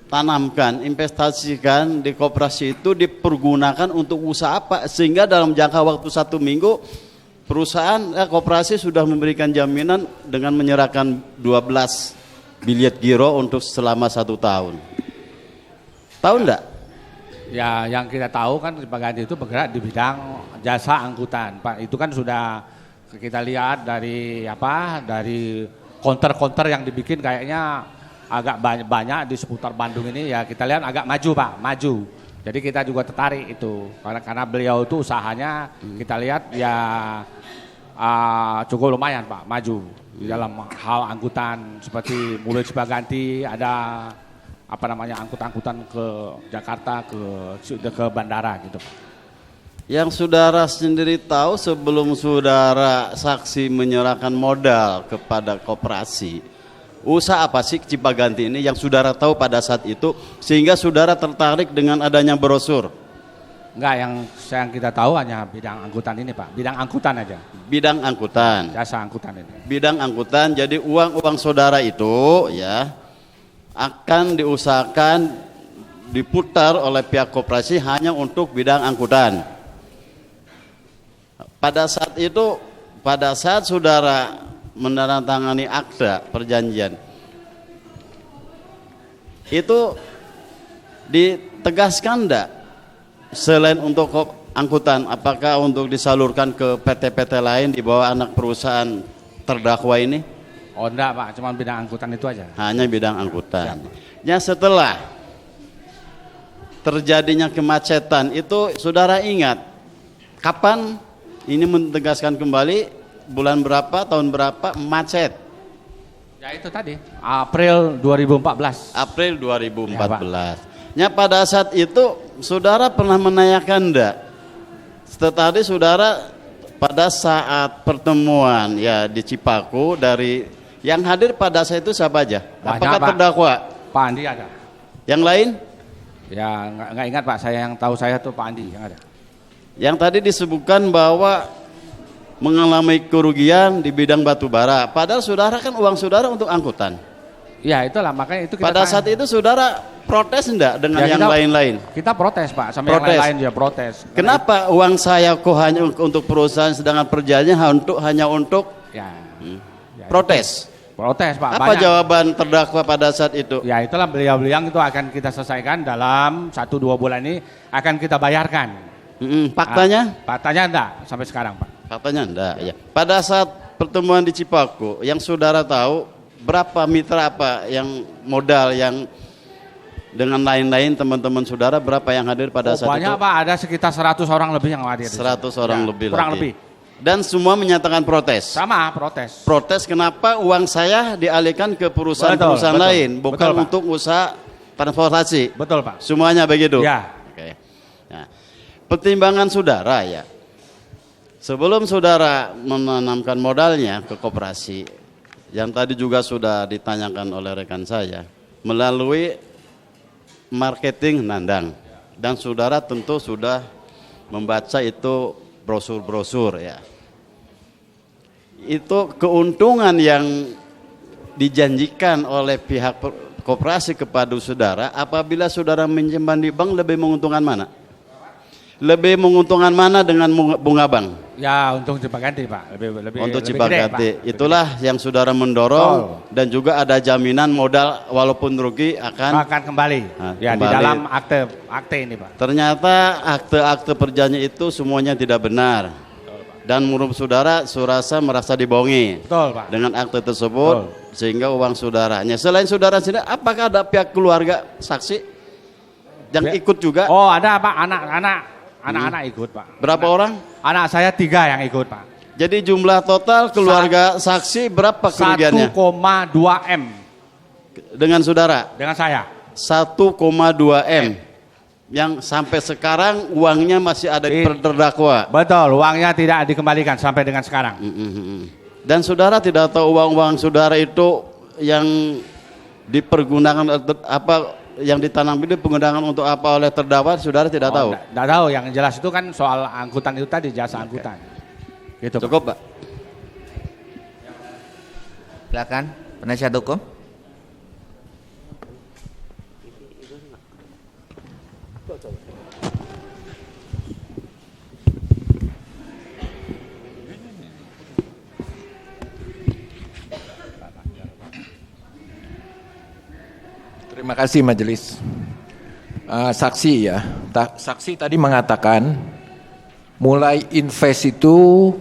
tanamkan, investasikan di koperasi itu dipergunakan untuk usaha apa sehingga dalam jangka waktu 1 minggu perusahaan koperasi sudah memberikan jaminan dengan menyerahkan 12 biliet giro untuk selama 1 tahun. Tahu enggak? Ya, yang kita tahu kan Cipaganti itu bergerak di bidang jasa angkutan, Pak. Itu kan sudah kita lihat dari dari konter-konter yang dibikin kayaknya agak banyak di seputar Bandung ini, ya kita lihat agak maju, Pak, maju. Jadi kita juga tertarik itu karena beliau itu usahanya kita lihat ya cukup lumayan, Pak, maju di dalam hal angkutan seperti mulai Cipaganti ada angkutan-angkutan ke Jakarta ke bandara gitu, Pak. Yang saudara sendiri tahu sebelum saudara saksi menyerahkan modal kepada koperasi, usaha apa sih Cipaganti ini yang saudara tahu pada saat itu sehingga saudara tertarik dengan adanya brosur? Enggak, yang kita tahu hanya bidang angkutan ini, Pak. Bidang angkutan aja. Bidang angkutan. Jasa angkutan ini. Bidang angkutan, jadi uang saudara itu ya akan diusahakan diputar oleh pihak koperasi hanya untuk bidang angkutan. Pada saat saudara menandatangani akta perjanjian itu ditegaskan enggak selain untuk angkutan apakah untuk disalurkan ke PT-PT lain di bawah anak perusahaan terdakwa ini? Oh enggak, Pak, cuma bidang angkutan itu aja. Hanya bidang angkutan. Ya, setelah terjadinya kemacetan itu saudara ingat kapan ini menegaskan kembali bulan berapa, tahun berapa macet? Ya itu tadi, April 2014. April 2014. Ya, pada saat itu saudara pernah menanyakan enggak? Tadi saudara pada saat pertemuan ya di Cipaku dari yang hadir pada saat itu siapa aja? Banyak, apakah Pak. terdakwa? Pak Andi ada. Yang lain? Ya nggak ingat, Pak, saya yang tahu saya tuh Pak Andi yang ada. Yang tadi disebutkan bahwa mengalami kerugian di bidang batu bara. Padahal saudara kan uang saudara untuk angkutan. Ya itulah makanya itu kita Pada tanya. saat itu saudara protes enggak dengan Ya, yang kita- lain-lain? Kita protes, Pak, sama Protes. yang lain-lain juga protes. Kenapa uang saya kok hanya untuk perusahaan sedangkan perjanjian hanya untuk Ya, ya, protes? protes, Pak. Apa banyak. jawaban terdakwa pada saat itu? Ya itulah beliau bilang itu akan kita selesaikan dalam 1-2 bulan ini akan kita bayarkan. Faktanya? Faktanya enggak sampai sekarang, Pak. Faktanya enggak. Ya. Pada saat pertemuan di Cipaku, yang saudara tahu berapa mitra apa yang modal yang dengan lain-lain teman-teman saudara berapa yang hadir pada saat Banyak, itu? Pak, ada sekitar 100 orang lebih yang hadir. di sini. 100 orang Ya, lebih kurang lagi. lebih. Dan semua menyatakan protes. Sama protes. Protes kenapa uang saya dialihkan ke perusahaan-perusahaan Betul, lain, bukan betul, Pak. untuk usaha transportasi. Betul, Pak. Semuanya begitu. Ya. Oke. Nah, pertimbangan saudara ya. Sebelum saudara menanamkan modalnya ke koperasi, yang tadi juga sudah ditanyakan oleh rekan saya, melalui marketing nandang. Dan saudara tentu sudah membaca itu brosur-brosur ya. Itu keuntungan yang dijanjikan oleh pihak koperasi kepada saudara apabila saudara minjam di bank lebih menguntungkan mana? Lebih menguntungkan mana dengan bunga bank? Ya, untung Cipaganti, Pak. Lebih Untuk lebih Cipaganti. gede, Pak. Itulah yang saudara mendorong dan juga ada jaminan modal walaupun rugi akan kembali. Nah, Ya, di kembali. dalam akte ini, Pak. Ternyata akte-akte perjanjian itu semuanya tidak benar. Dan menurut saudara, surasa merasa dibohongi Betul, Pak. dengan akte tersebut sehingga uang saudaranya. Selain saudara sendiri, apakah ada pihak keluarga saksi yang ikut juga? Oh, ada, Pak, anak Anak-anak ikut, Pak. Berapa orang? Anak saya 3 yang ikut, Pak. Jadi jumlah total keluarga saksi berapa kerugiannya? 1,2 M Dengan saudara? dengan saya. 1,2 M. Yang sampai sekarang uangnya masih ada di terdakwa. Betul, uangnya tidak dikembalikan sampai dengan sekarang. Dan saudara tidak tahu uang-uang saudara itu yang dipergunakan apa yang ditanam itu penggunaan untuk apa oleh terdakwa, saudara tidak tahu? Tidak tahu, yang jelas itu kan soal angkutan itu tadi, jasa angkutan. Gitu. Cukup, Pak. Silakan penasihat hukum. Terima kasih majelis. Saksi ya, saksi tadi mengatakan mulai invest itu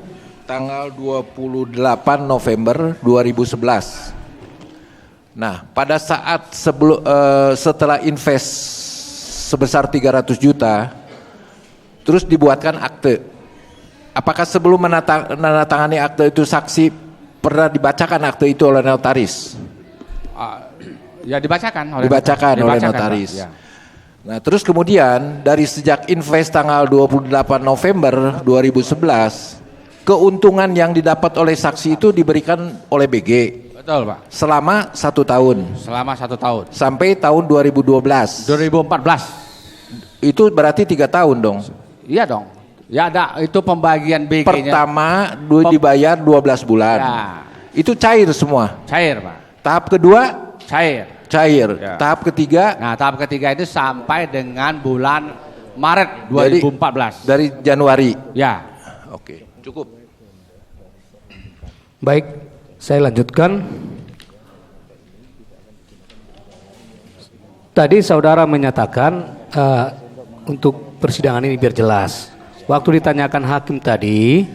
tanggal 28 November 2011. Nah, pada saat setelah invest sebesar 300 juta, terus dibuatkan akte. Apakah sebelum menandatangani akte itu saksi pernah dibacakan akte itu oleh notaris? Ya dibacakan oleh notaris. Pak, ya. Nah, terus kemudian dari sejak invest tanggal 28 November 2011, keuntungan yang didapat oleh saksi itu diberikan oleh BG. Betul, Pak. Selama 1 tahun. Selama 1 tahun. Sampai tahun 2012. 2014. Itu berarti 3 tahun dong. Iya dong. Ya ada, itu pembagian BG-nya. Pertama dibayar 12 bulan. Ya. Itu cair semua. Cair, Pak. Tahap kedua Cair. Ya. Tahap ketiga. Nah, tahap ketiga itu sampai dengan bulan Maret 2014. Dari Januari. Ya. Oke, cukup. Baik, saya lanjutkan. Tadi saudara menyatakan untuk persidangan ini biar jelas. Waktu ditanyakan hakim tadi,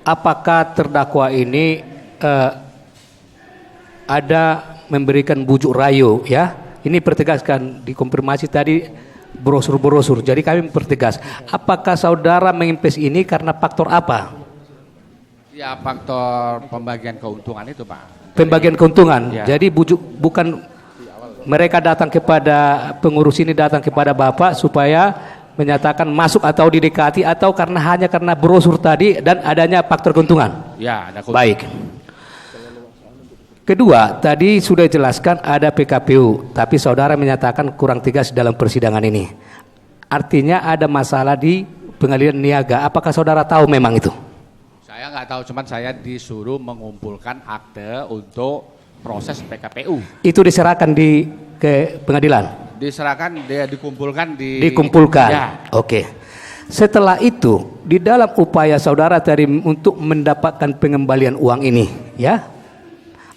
apakah terdakwa ini ada memberikan bujuk rayu, ya? Ini pertegaskan, dikonfirmasi tadi brosur-brosur. Jadi kami mempertegas, apakah saudara mengimpes ini karena faktor apa? Ya, faktor pembagian keuntungan itu, Pak. Pembagian keuntungan. Ya. Jadi bukan mereka datang kepada pengurus ini, datang kepada Bapak supaya menyatakan masuk atau didekati, atau hanya karena brosur tadi dan adanya faktor keuntungan. Ya, ada keuntungan. Baik. Kedua, tadi sudah dijelaskan ada PKPU, tapi saudara menyatakan kurang tegas dalam persidangan ini. Artinya ada masalah di pengadilan niaga. Apakah saudara tahu memang itu? Saya nggak tahu, cuman saya disuruh mengumpulkan akte untuk proses PKPU. Itu diserahkan ke pengadilan? Diserahkan, dia dikumpulkan Dikumpulkan. Ya. Oke. Setelah itu, di dalam upaya saudara tadi untuk mendapatkan pengembalian uang ini, ya,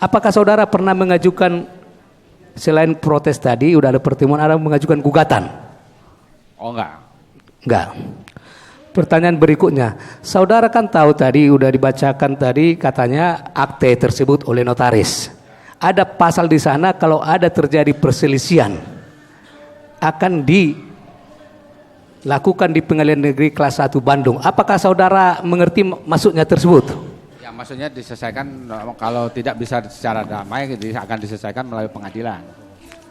apakah saudara pernah mengajukan, selain protes tadi, udah ada pertemuan, ada mengajukan gugatan? Oh enggak. Enggak. Pertanyaan berikutnya, saudara kan tahu tadi, udah dibacakan tadi katanya akte tersebut oleh notaris. Ada pasal di sana kalau ada terjadi perselisihan akan dilakukan di Pengadilan Negeri Kelas 1 Bandung. Apakah saudara mengerti maksudnya tersebut? Ya, maksudnya diselesaikan, kalau tidak bisa secara damai akan diselesaikan melalui pengadilan.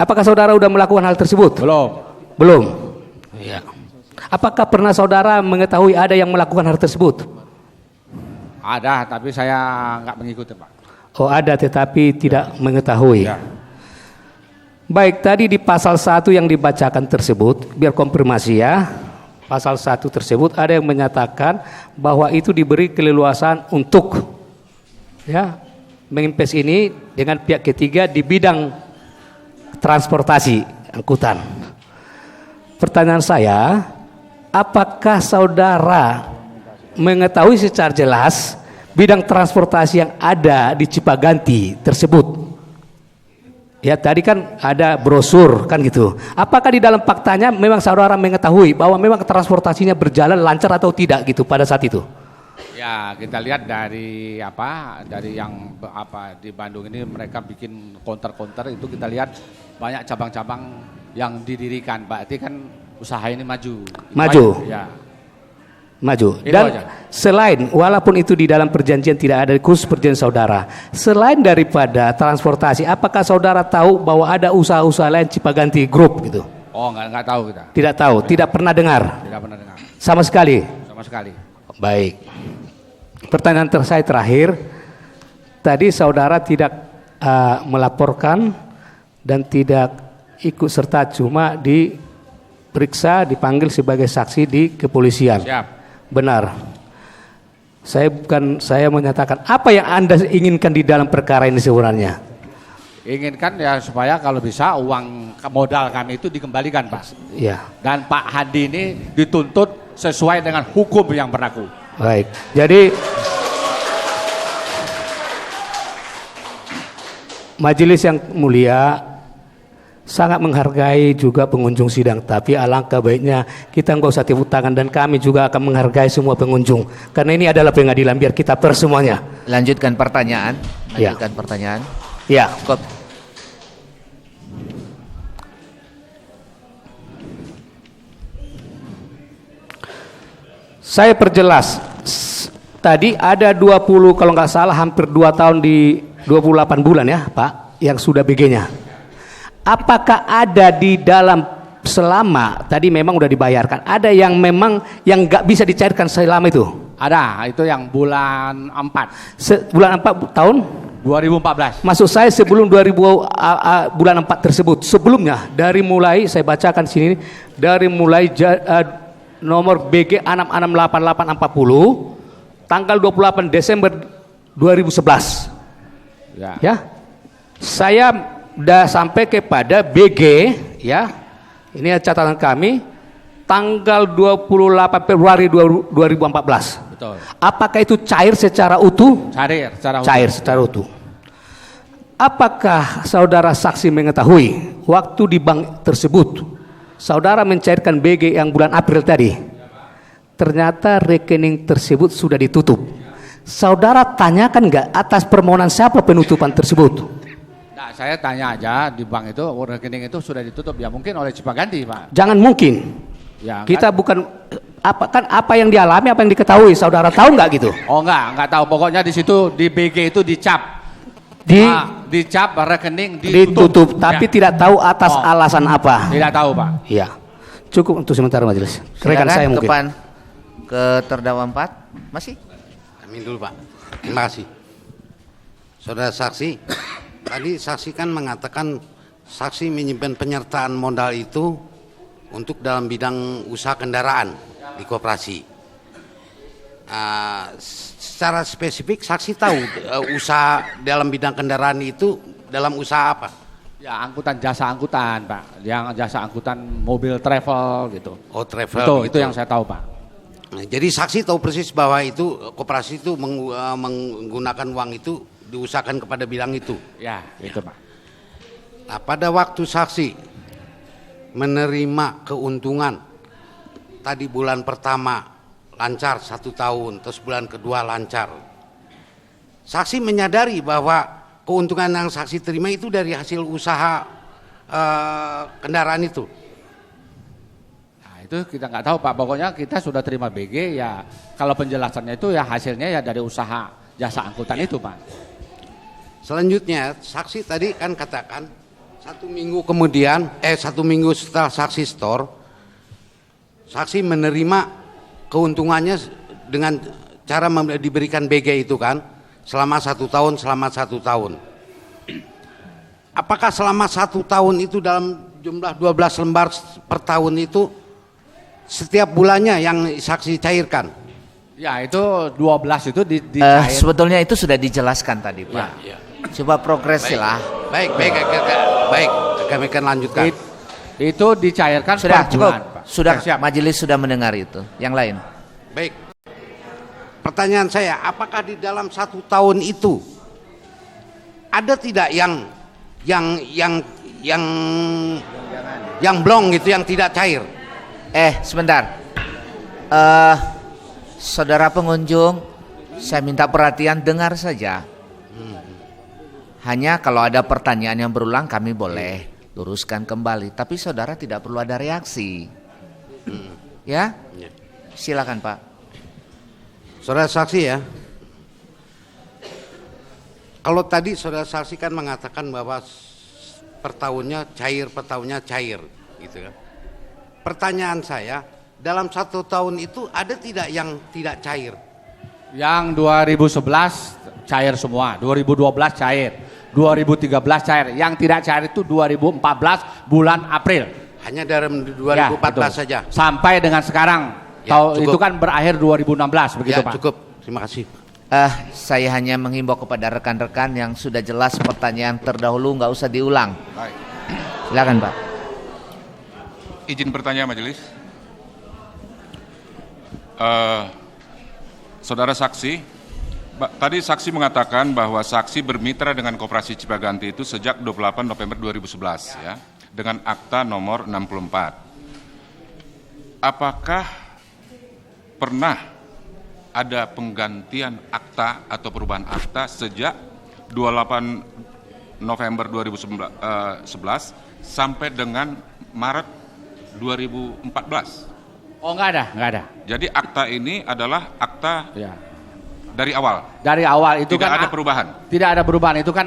Apakah saudara sudah melakukan hal tersebut? Belum. Ya. Apakah pernah saudara mengetahui ada yang melakukan hal tersebut? Ada, tapi saya nggak mengikuti, Pak. Oh, ada tetapi tidak mengetahui. Ya. Baik, tadi di pasal 1 yang dibacakan tersebut, biar konfirmasi ya. Pasal 1 tersebut ada yang menyatakan bahwa itu diberi keleluasan untuk, ya, mengimpes ini dengan pihak ketiga di bidang transportasi angkutan. Pertanyaan saya, apakah saudara mengetahui secara jelas bidang transportasi yang ada di Cipaganti tersebut? Ya, tadi kan ada brosur kan gitu. Apakah di dalam faktanya memang saudara mengetahui bahwa memang transportasinya berjalan lancar atau tidak gitu pada saat itu? Ya, kita lihat dari yang di Bandung ini mereka bikin counter itu, kita lihat banyak cabang-cabang yang didirikan, berarti kan usaha ini maju. Maju. Ya. Maju. Itu Dan aja. selain, walaupun itu di dalam perjanjian tidak ada khusus perjanjian saudara, selain daripada transportasi, apakah saudara tahu bahwa ada usaha-usaha lain Cipaganti Group gitu? Oh, nggak tahu kita. Tidak tahu, tidak pernah dengar, Tidak pernah dengar. sama sekali. Sama sekali. Baik. Pertanyaan saya terakhir, tadi saudara tidak melaporkan dan tidak ikut serta, cuma diperiksa, dipanggil sebagai saksi di kepolisian. Siap. Benar. Saya menyatakan apa yang Anda inginkan di dalam perkara ini sebenarnya? Inginkan ya supaya kalau bisa uang modal kami itu dikembalikan, Pak. Ya. Dan Pak Hadi ini dituntut sesuai dengan hukum yang berlaku. Baik. Jadi majelis yang mulia sangat menghargai juga pengunjung sidang, tapi alangkah baiknya kita nggak usah tepuk tangan, dan kami juga akan menghargai semua pengunjung karena ini adalah pengadilan, biar kita per semuanya. Lanjutkan pertanyaan. Ya. Lanjutkan pertanyaan. Ya. Cukup. Saya perjelas. Tadi ada 20, kalau nggak salah hampir 2 tahun di 28 bulan ya Pak, yang sudah BG-nya. Apakah ada di dalam selama, tadi memang udah dibayarkan, ada yang memang yang nggak bisa dicairkan selama itu? Ada, itu yang bulan 4. Bulan 4 tahun? 2014. Maksud saya sebelum 2000 bulan 4 tersebut. Sebelumnya dari mulai saya bacakan sini, dari mulai nomor BG 668840 tanggal 28 Desember 2011. Ya. Saya udah sampai kepada BG ya. Ini catatan kami tanggal 28 Februari 2014. Betul. Apakah itu cair secara utuh? Cair secara utuh. Apakah saudara saksi mengetahui waktu di bank tersebut saudara mencairkan BG yang bulan April tadi, ternyata rekening tersebut sudah ditutup? Saudara tanyakan nggak atas permohonan siapa penutupan tersebut? Nah, saya tanya aja di bank itu rekening itu sudah ditutup, ya mungkin oleh Cipaganti, Pak. Jangan mungkin. Ya, kita bukan apa yang dialami, apa yang diketahui, saudara tahu nggak gitu? Oh enggak tahu. Pokoknya di situ di BG itu dicap. Dicap rekening ditutup, tapi tidak tahu atas alasan apa. Tidak tahu, Pak. Iya. Cukup untuk sementara majelis. Rekan saya mungkin. Depan ke terdakwa 4. Masih? Amin dulu, Pak. Terima kasih. Saudara saksi, tadi saksi kan mengatakan saksi menyimpan penyertaan modal itu untuk dalam bidang usaha kendaraan di koperasi. Secara spesifik saksi tahu usaha dalam bidang kendaraan itu dalam usaha apa? Ya, jasa angkutan, Pak. Yang jasa angkutan mobil travel gitu. Oh, travel. Itu yang saya tahu, Pak. Nah, jadi saksi tahu persis bahwa itu koperasi itu menggunakan uang itu diusahakan kepada bidang itu. Ya, itu, Pak. Nah, pada waktu saksi menerima keuntungan tadi bulan pertama lancar 1 tahun, terus bulan kedua lancar. Saksi menyadari bahwa keuntungan yang saksi terima itu dari hasil usaha kendaraan itu. Nah, itu kita nggak tahu, Pak. Pokoknya kita sudah terima BG, ya kalau penjelasannya itu ya hasilnya ya dari usaha jasa angkutan itu, Pak. Selanjutnya saksi tadi kan katakan 1 minggu kemudian, 1 minggu setelah saksi store, saksi menerima keuntungannya dengan cara diberikan BG itu kan selama 1 tahun, Apakah selama 1 tahun itu dalam jumlah 12 lembar per tahun itu setiap bulannya yang saksi cairkan? Ya, itu 12 itu dicair. Sebetulnya itu sudah dijelaskan tadi, Pak. Ya. Coba progresi lah. Baik, kami akan lanjutkan. Itu dicairkan Sudah per cukup. bulan, Pak. Sudah, siap. majelis sudah mendengar itu. Yang lain. Baik. Pertanyaan saya, apakah di dalam 1 tahun itu ada tidak yang blong gitu, yang tidak cair? Sebentar. Saudara pengunjung, saya minta perhatian, dengar saja. Hanya kalau ada pertanyaan yang berulang kami boleh luruskan kembali, tapi saudara tidak perlu ada reaksi. Ya? Silakan, Pak. Saudara saksi ya. Kalau tadi saudara saksi kan mengatakan bahwa per tahunnya cair, gitu kan. Pertanyaan saya, dalam 1 tahun itu ada tidak yang tidak cair? Yang 2011 cair semua, 2012 cair, 2013 cair. Yang tidak cair itu 2014 bulan April. Hanya dalam 2014 saja. Sampai dengan sekarang. Itu kan berakhir 2016 begitu ya, Pak. Cukup. Terima kasih. Saya hanya menghimbau kepada rekan-rekan yang sudah jelas pertanyaan terdahulu nggak usah diulang. Baik. Silakan Pak. Izin bertanya majelis. Saudara saksi, tadi saksi mengatakan bahwa saksi bermitra dengan Koperasi Cipaganti itu sejak 28 November 2011 ya, dengan akta nomor 64. Apakah pernah ada penggantian akta atau perubahan akta sejak 28 November 2011 sampai dengan Maret 2014? Oh enggak ada. Jadi akta ini adalah akta dari awal? Dari awal itu tidak kan ada perubahan? Tidak ada perubahan, itu kan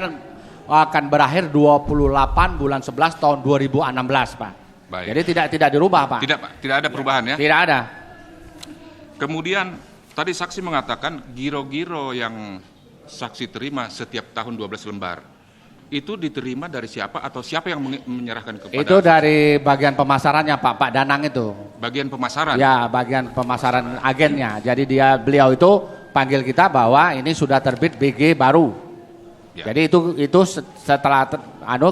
akan berakhir 28 bulan 11 tahun 2016 Pak. Baik. Jadi tidak dirubah Pak. Tidak ada perubahan ya? Tidak ada. Kemudian tadi saksi mengatakan giro-giro yang saksi terima setiap tahun 12 lembar itu diterima dari siapa atau siapa yang menyerahkan kepada? Itu dari bagian pemasarannya Pak Danang itu. Bagian pemasaran? Ya, bagian pemasaran agennya. Jadi beliau itu panggil kita bahwa ini sudah terbit BG baru. Ya. Jadi itu setelah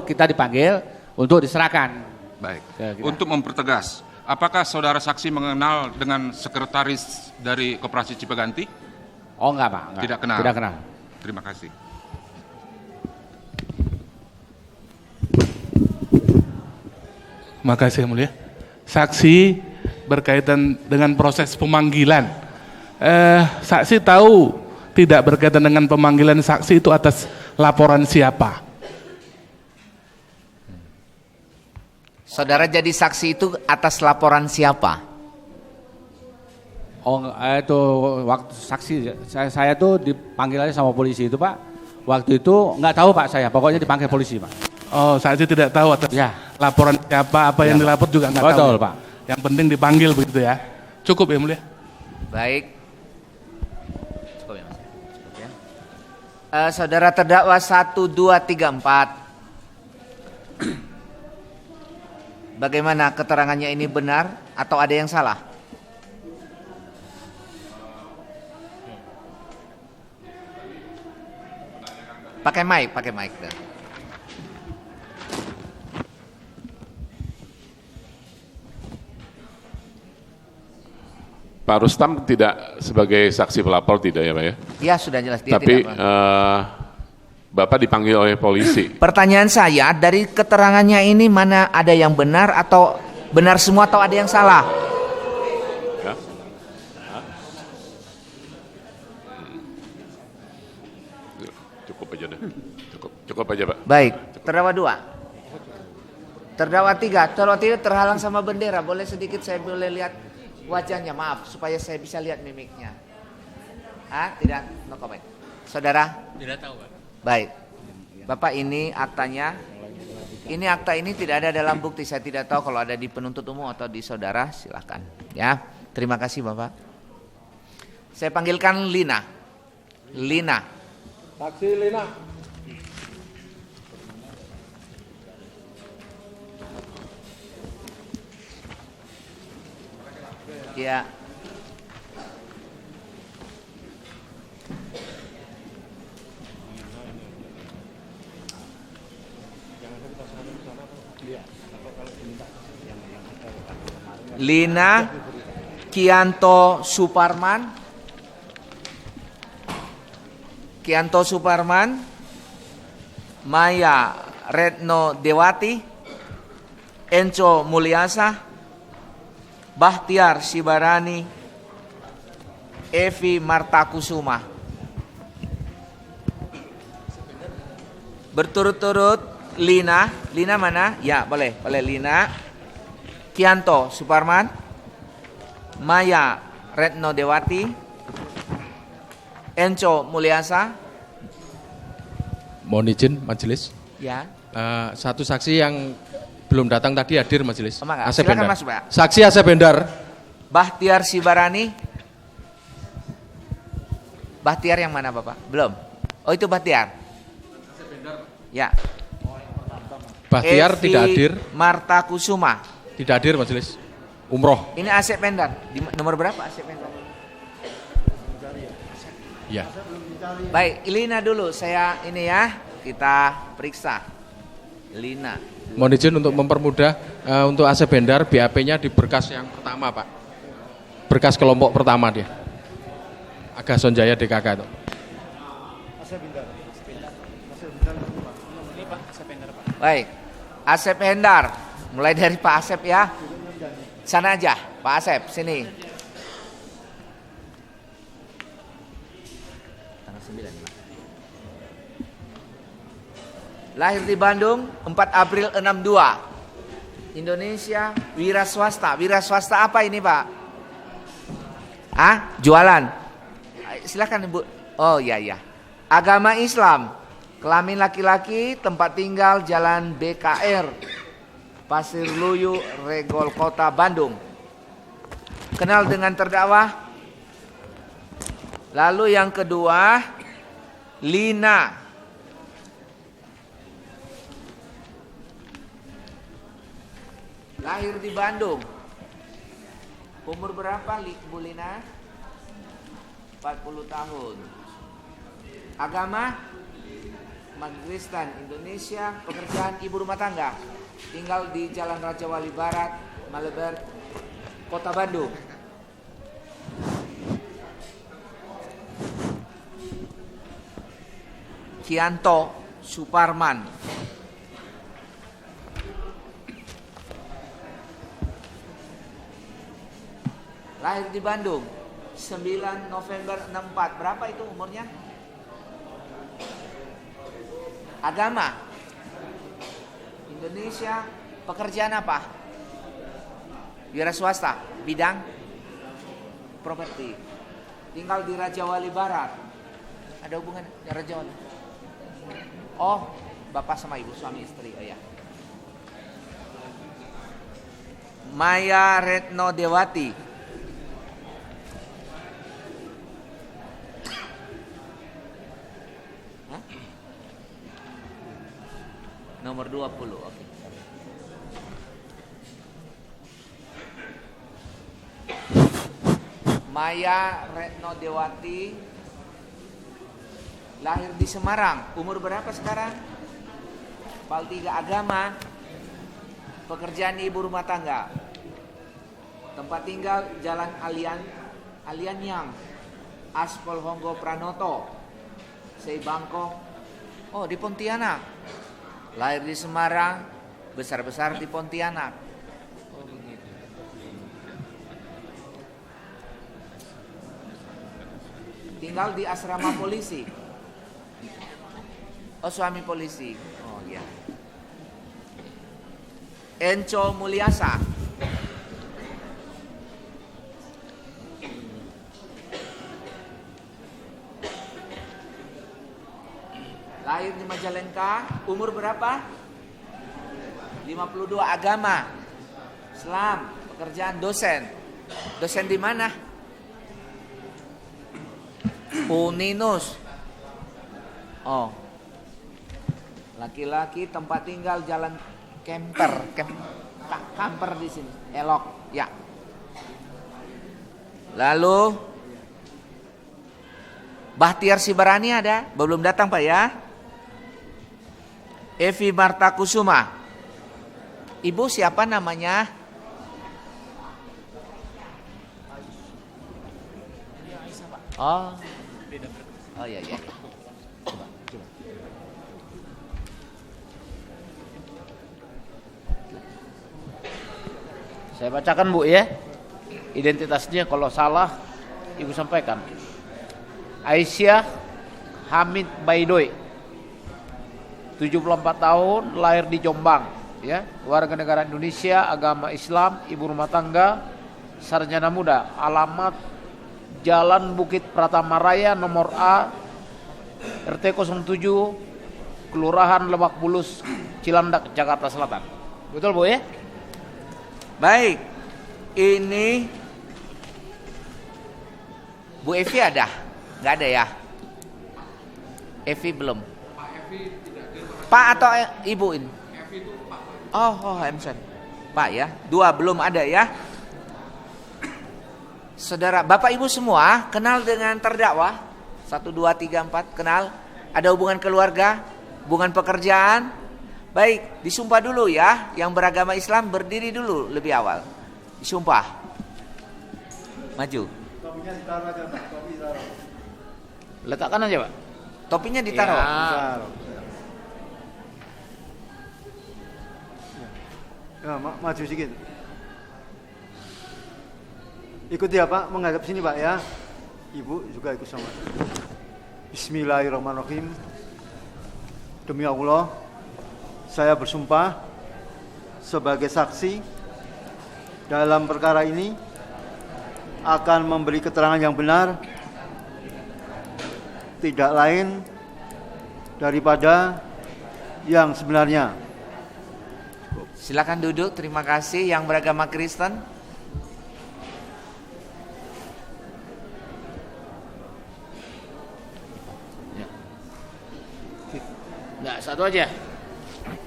kita dipanggil untuk diserahkan. Baik. Untuk mempertegas, apakah saudara saksi mengenal dengan sekretaris dari Koperasi Cipaganti? Oh enggak Pak. Enggak. Tidak kenal? Tidak kenal. Terima kasih. Makasih yang mulia. Saksi berkaitan dengan proses pemanggilan. Saksi tahu tidak berkaitan dengan pemanggilan saksi itu atas laporan siapa? Saudara jadi saksi itu atas laporan siapa? Oh itu waktu saksi saya tuh dipanggil aja sama polisi itu Pak. Waktu itu nggak tahu Pak saya, pokoknya dipanggil polisi Pak. Oh saksi tidak tahu atas laporan siapa, apa yang dilapor juga nggak tahu. Betul Pak. Yang penting dipanggil begitu ya. Cukup ya mulia. Baik. Cukup ya Mas. Cukup ya. Saudara terdakwa 1, 2, 3, 4. Bagaimana keterangannya ini benar atau ada yang salah? Pakai mic. Pak Rustam tidak sebagai saksi pelapor tidak ya Pak ya? Ya sudah jelas dia Tapi tidak. Bapak dipanggil oleh polisi. Pertanyaan saya dari keterangannya ini mana ada yang benar atau benar semua atau ada yang salah? Ya? Cukup aja deh. Cukup aja Pak. Baik, terdakwa 2. Terdakwa 3. Terdakwa 3 terhalang sama bendera. Boleh sedikit saya boleh lihat wajahnya, maaf supaya saya bisa lihat mimiknya. Tidak, no comment. Saudara? Tidak tahu Pak. Baik, Bapak ini aktanya, ini akta ini tidak ada dalam bukti, saya tidak tahu kalau ada di penuntut umum atau di saudara, silahkan. Ya, terima kasih Bapak. Saya panggilkan Lina. Saksi Lina. Ya. Lina Kianto Suparman, Maya Retno Dewati, Enco Mulyasa, Bahtiar Sibarani, Evi Martakusuma. Berturut-turut Lina mana? Ya boleh Lina Kianto Suparman, Maya Retno Dewati, Enco Mulyasa. Mohon izin majelis. Ya. Satu saksi yang belum datang tadi hadir majelis. Asep Silakan Endar. masuk, Pak. Saksi Asep Endar. Bahtiar Sibarani. Bahtiar yang mana Bapak? Belum. Oh itu Bahtiar. Ya. Bahtiar Evi tidak hadir. Marta Kusuma. Tidak hadir majelis. Umroh. Ini Asep Endar. Di nomor berapa Asep Endar? Ya. Baik, Lina dulu. Saya ini ya, kita periksa. Lina. Mohon izin untuk mempermudah untuk Asep Endar, BAP-nya di berkas yang pertama Pak. Berkas kelompok pertama dia. Agah Sonjaya DKK itu. Baik, Asep Endar. Mulai dari Pak Asep ya. Sana aja, Pak Asep, sini. Tanggal 9. Lahir di Bandung 4 April 62. Indonesia, wira swasta. Wira swasta apa ini Pak? Jualan. Silakan Ibu. Oh iya iya. Agama Islam. Kelamin laki-laki, tempat tinggal Jalan BKR, Pasir Luyu, Regol Kota, Bandung. Kenal dengan terdakwa. Lalu yang kedua, Lina. Lahir di Bandung. Umur berapa Bu Lina? 40 tahun. Agama Kristen, Indonesia. Pekerjaan ibu rumah tangga. Tinggal di Jalan Raja Wali Barat, Maleber, Kota Bandung. Kianto Suparman. Lahir di Bandung 9 November 64. Berapa itu umurnya? Agama Indonesia. Pekerjaan apa? Wira swasta. Bidang properti. Tinggal di Raja Wali Barat. Ada hubungan dengan Raja Wali? Oh, bapak sama ibu, suami istri. Oh ya. Maya Retno Dewati. Nomor 20, oke. Maya Retno Dewati. Lahir di Semarang. Umur berapa sekarang? 43. Agama. Pekerjaan ibu rumah tangga. Tempat tinggal Jalan Alianyang, Aspol Honggo Pranoto, Sei Bangkok. Oh, di Pontianak. Lahir di Semarang, besar-besar di Pontianak. Oh, begitu. Tinggal di asrama polisi. Oh, suami polisi. Oh, iya. Enco Mulyasa. Lahir di Majalengka. Umur berapa? 52. Agama Islam. Pekerjaan dosen. Dosen di mana? Uninus. Oh. Laki-laki, tempat tinggal Jalan Kamper di sini. Elok, ya. Lalu Bahtiar Sibarani ada? Belum datang Pak ya? Evi Marta Kusuma. Ibu siapa namanya? Oh. Oh iya iya. Coba. Saya bacakan Bu ya. Identitasnya kalau salah Ibu sampaikan. Aisyah Hamid Baidoy. 74 tahun, lahir di Jombang, ya. Warga negara Indonesia, agama Islam, ibu rumah tangga, sarjana muda. Alamat Jalan Bukit Pratama Raya nomor A, RT 07, Kelurahan Lebak Bulus, Cilandak, Jakarta Selatan. Betul Bu ya? Baik, ini Bu Evi ada? Nggak ada ya? Evi belum. Pak atau Ibu ini? Oh, Emsen. Pak ya, 2 belum ada ya. Saudara, Bapak Ibu semua kenal dengan terdakwa? 1, 2, 3, 4 kenal? Ada hubungan keluarga? Hubungan pekerjaan? Baik, disumpah dulu ya. Yang beragama Islam berdiri dulu lebih awal. Disumpah. Maju. Topinya ditaruh aja Pak, topi ditaruh. Letakkan aja Pak. Topinya ditaruh. Ya. Ya, maju sedikit. Ikut ya Pak, menghadap sini Pak ya. Ibu juga ikut sama. Bismillahirrahmanirrahim. Demi Allah, saya bersumpah sebagai saksi dalam perkara ini akan memberi keterangan yang benar, tidak lain daripada yang sebenarnya. Silakan duduk, terima kasih. Yang beragama Kristen? Enggak, satu aja.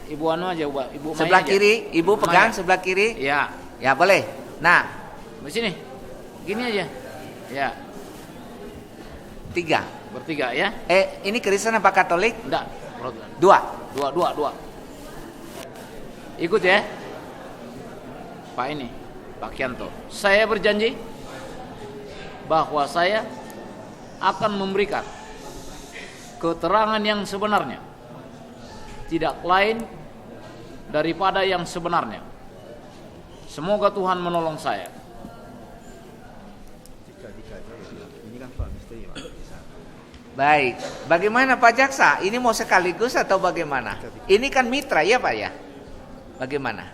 Ibu anu aja, Ibu Mai Sebelah aja. kiri, Ibu pegang Mai. sebelah kiri. Ya. Ya boleh. Nah, di sini. Gini aja. Ya. 3. Bertiga ya. Ini Kristen apa Katolik? Enggak. 2. Ikut ya. Pak ini, Pak Kianto. Saya berjanji bahwa saya akan memberikan keterangan yang sebenarnya, tidak lain daripada yang sebenarnya. Semoga Tuhan menolong saya. Baik. Bagaimana Pak Jaksa? Ini mau sekaligus atau bagaimana? Ini kan mitra ya Pak ya? Bagaimana?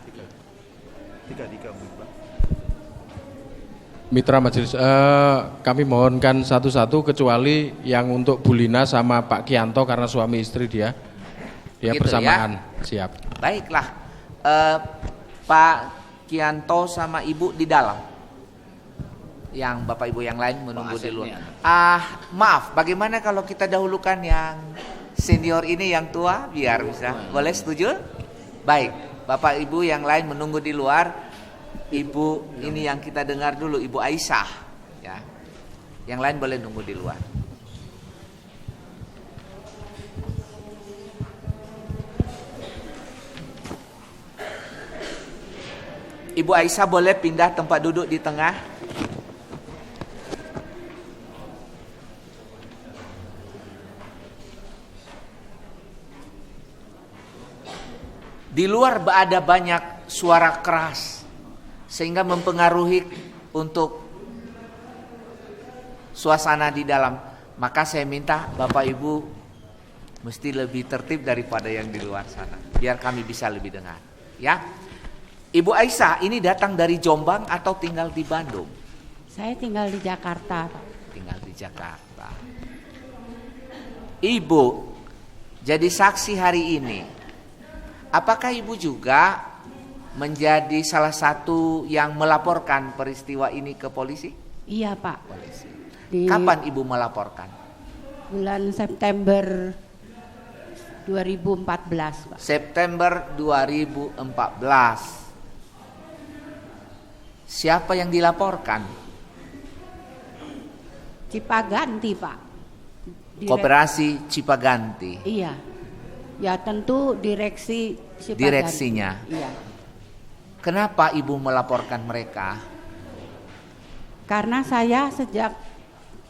3 Pak. Mitra majelis, kami mohonkan satu-satu kecuali yang untuk Bu Lina sama Pak Kianto karena suami istri dia Gitu bersamaan. ya? Siap. Baiklah. Pak Kianto sama Ibu di dalam. Yang Bapak Ibu yang lain menunggu di luar. Maaf, bagaimana kalau kita dahulukan yang senior ini yang tua biar bisa. Boleh setuju? Baik. Bapak Ibu yang lain menunggu di luar. Ibu ini yang kita dengar dulu, Ibu Aisyah ya. Yang lain boleh nunggu di luar. Ibu Aisyah boleh pindah tempat duduk di tengah. Di luar ada banyak suara keras sehingga mempengaruhi untuk suasana di dalam. Maka saya minta Bapak Ibu mesti lebih tertib daripada yang di luar sana, biar kami bisa lebih dengar. Ya, Ibu Aisyah ini datang dari Jombang atau tinggal di Bandung? Saya tinggal di Jakarta. Tinggal di Jakarta. Ibu jadi saksi hari ini. Apakah Ibu juga menjadi salah satu yang melaporkan peristiwa ini ke polisi? Iya Pak. Polisi. Di Kapan Ibu melaporkan? bulan September 2014 Pak. September 2014. Siapa yang dilaporkan? Cipaganti Pak. Koperasi Cipaganti. Iya. Ya tentu direksi Cipaganti. Direksinya. Iya. Kenapa Ibu melaporkan mereka? Karena saya sejak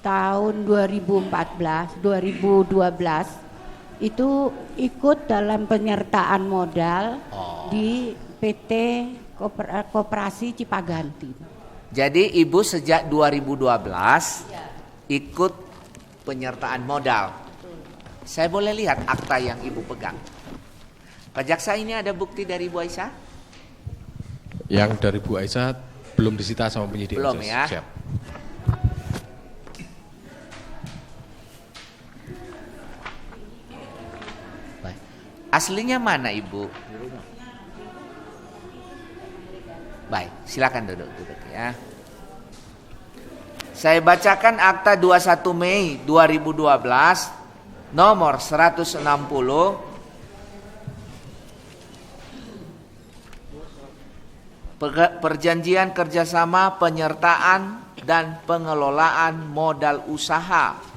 tahun 2014, 2012 itu ikut dalam penyertaan modal di PT Koperasi Cipaganti. Jadi Ibu sejak 2012 ikut penyertaan modal. Saya boleh lihat akta yang Ibu pegang? Pak Jaksa, ini ada bukti dari Bu Aisyah? Yang dari Bu Aisyah belum disita sama penyidik. Belum ya. Siap. Aslinya mana Ibu? Baik, silakan duduk ya. Saya bacakan akta 21 Mei 2012 nomor 160 perjanjian kerjasama penyertaan dan pengelolaan modal usaha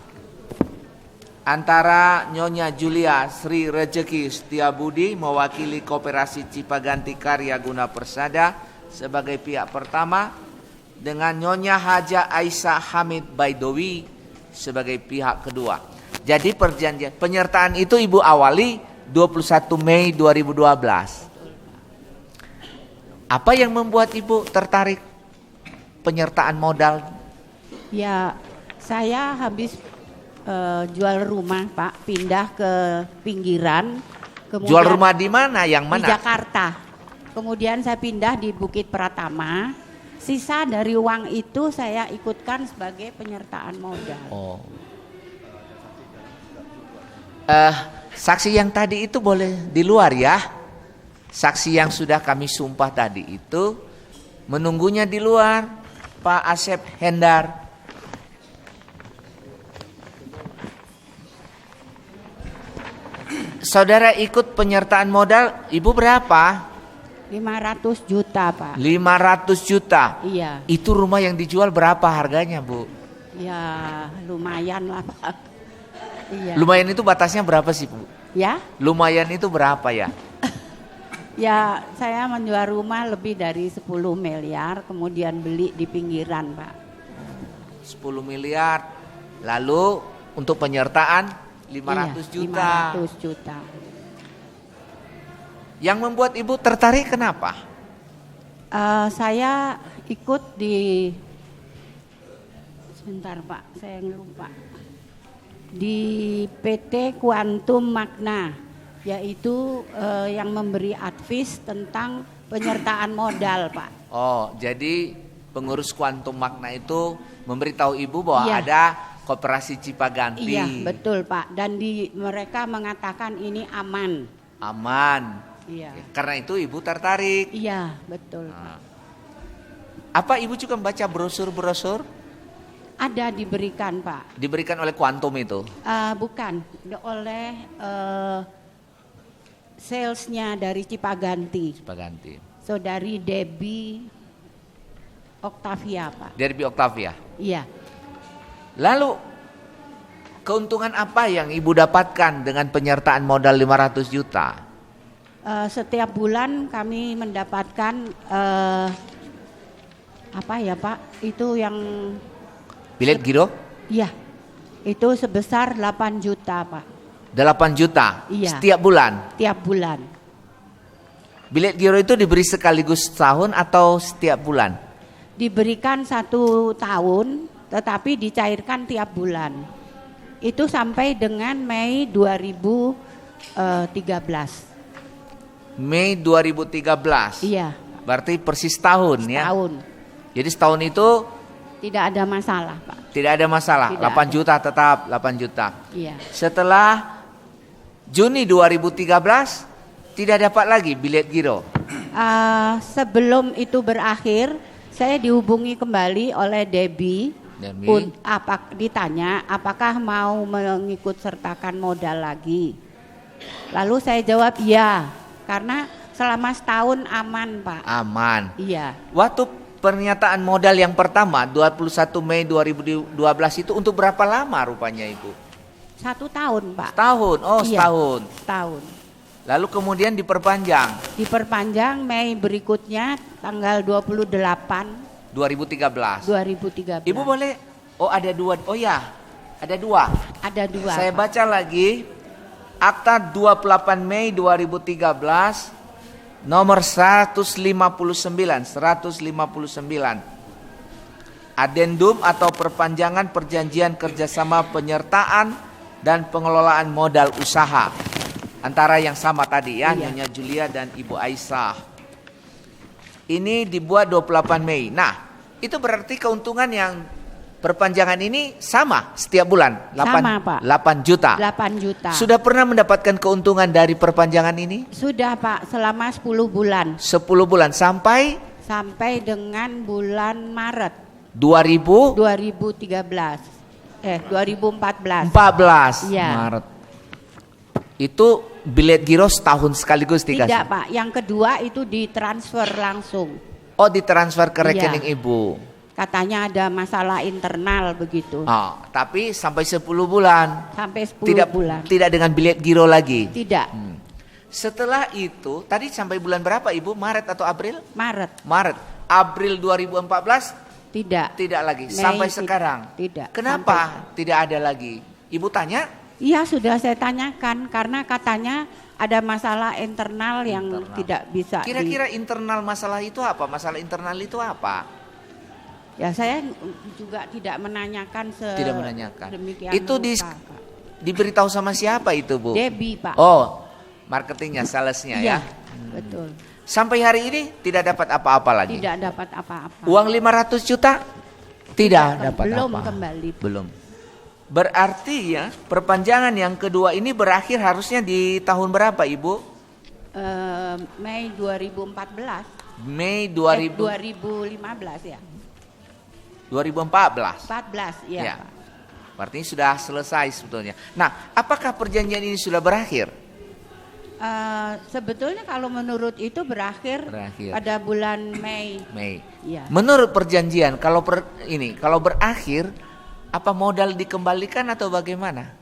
antara Nyonya Julia Sri Rejeki Setiabudi mewakili Koperasi Cipaganti Karya Guna Persada sebagai pihak pertama dengan Nyonya Haja Aisyah Hamid Baidowi sebagai pihak kedua. Jadi perjanjian penyertaan itu Ibu awali 21 Mei 2012. Apa yang membuat Ibu tertarik penyertaan modal? Ya, saya habis jual rumah, Pak, pindah ke pinggiran. Jual rumah di mana? Yang mana? Di Jakarta. Kemudian saya pindah di Bukit Pratama. Sisa dari uang itu saya ikutkan sebagai penyertaan modal. Oh. Saksi yang tadi itu boleh di luar ya. Saksi yang sudah kami sumpah tadi itu menunggunya di luar, Pak Asep Hendar. Saudara ikut penyertaan modal, Ibu berapa? 500 juta, Pak. 500 juta? Iya. Itu rumah yang dijual berapa harganya, Bu? Ya, lumayan lah, Pak. Iya. Lumayan itu batasnya berapa sih, Bu? Ya? Lumayan itu berapa ya? Ya, saya menjual rumah lebih dari 10 miliar, kemudian beli di pinggiran, Pak. 10 miliar. Lalu untuk penyertaan 500 juta. 500 juta. Yang membuat Ibu tertarik kenapa? Saya ikut di, sebentar Pak, saya lupa. Di PT Quantum Magna, yaitu yang memberi advis tentang penyertaan modal, Pak. Oh, jadi pengurus Quantum Magna itu memberitahu Ibu bahwa Iya. ada Koperasi Cipaganti. Iya, betul Pak. Dan mereka mengatakan ini aman. Aman. Iya. Karena itu Ibu tertarik. Iya, betul Pak. Apa Ibu juga membaca brosur-brosur? Ada diberikan Pak. Diberikan oleh Quantum itu? Bukan, oleh salesnya dari Cipaganti. Cipaganti. Saudari Debbie Octavia, Pak. Debbie Octavia. Iya. Lalu keuntungan apa yang Ibu dapatkan dengan penyertaan modal 500 juta? Setiap bulan kami mendapatkan apa ya Pak? Itu yang bilet giro? Iya. Itu sebesar 8 juta, Pak. 8 juta? Iya. Setiap bulan? Tiap bulan. Bilet giro itu diberi sekaligus setahun atau setiap bulan? Diberikan 1 tahun, tetapi dicairkan tiap bulan. Itu sampai dengan Mei 2013. Mei 2013? Iya. Berarti persis tahun ya? Tahun. Jadi setahun itu? Tidak ada masalah, Pak. Tidak ada masalah, Tidak 8 ada. juta tetap 8 juta. Iya. Setelah Juni 2013 tidak dapat lagi bilet giro. Sebelum itu berakhir, saya dihubungi kembali oleh Debbie. Ditanya apakah mau mengikut sertakan modal lagi. Lalu saya jawab iya, karena selama setahun aman, Pak. Aman. Iya. Waktu pernyataan modal yang pertama 21 Mei 2012 itu untuk berapa lama rupanya Ibu? 1 tahun, Pak. Setahun, oh Iya, setahun. Setahun. Lalu kemudian diperpanjang. Diperpanjang Mei berikutnya tanggal 28 2013. 2013. Ibu boleh? Oh ada 2. Oh ya, ada 2. Ada 2. Saya baca lagi akta 28 Mei 2013 nomor 159. Adendum atau perpanjangan perjanjian kerjasama penyertaan dan pengelolaan modal usaha antara yang sama tadi ya, Iya. Nyonya Julia dan Ibu Aisyah. Ini dibuat 28 Mei. Nah, itu berarti keuntungan yang Perpanjangan ini sama setiap bulan? Sama, Pak. 8 juta? 8 juta. Sudah pernah mendapatkan keuntungan dari perpanjangan ini? Sudah, Pak, selama 10 bulan. 10 bulan sampai? Sampai dengan bulan Maret 2014. 2014. Iya. Maret. Itu bilet giro setahun sekaligus dikasih? Tidak, Pak. Yang kedua itu ditransfer langsung. Oh, ditransfer ke rekening Iya. ibu? Katanya ada masalah internal begitu. Oh, tapi sampai 10 bulan? Sampai 10 bulan. Tidak dengan bilet giro lagi? Tidak. Setelah itu, tadi sampai bulan berapa Ibu? Maret atau April? Maret. April 2014? Tidak. Tidak lagi, Mei sampai sekarang? Tidak. Kenapa tidak ada lagi? Ibu tanya? Iya, sudah saya tanyakan karena katanya ada masalah internal yang tidak bisa. Kira-kira internal masalah itu apa? Masalah internal itu apa? Ya, saya juga tidak menanyakan Tidak menanyakan. Demikian Itu rupa, diberitahu sama siapa itu, Bu? Debbie, Pak. Oh, marketingnya, salesnya Iya, ya. betul. Sampai hari ini tidak dapat apa-apa lagi? Tidak dapat apa-apa. Uang 500 juta? Tidak dapat belum apa? kembali. Belum. Berarti ya, perpanjangan yang kedua ini berakhir harusnya di tahun berapa, Ibu? Mei 2014. Mei 2015 ya. 2014. 14 ya. Ya. Berarti sudah selesai sebetulnya. Nah, apakah perjanjian ini sudah berakhir? Sebetulnya kalau menurut itu berakhir pada bulan Mei. Ya. Menurut perjanjian kalau berakhir apa modal dikembalikan atau bagaimana?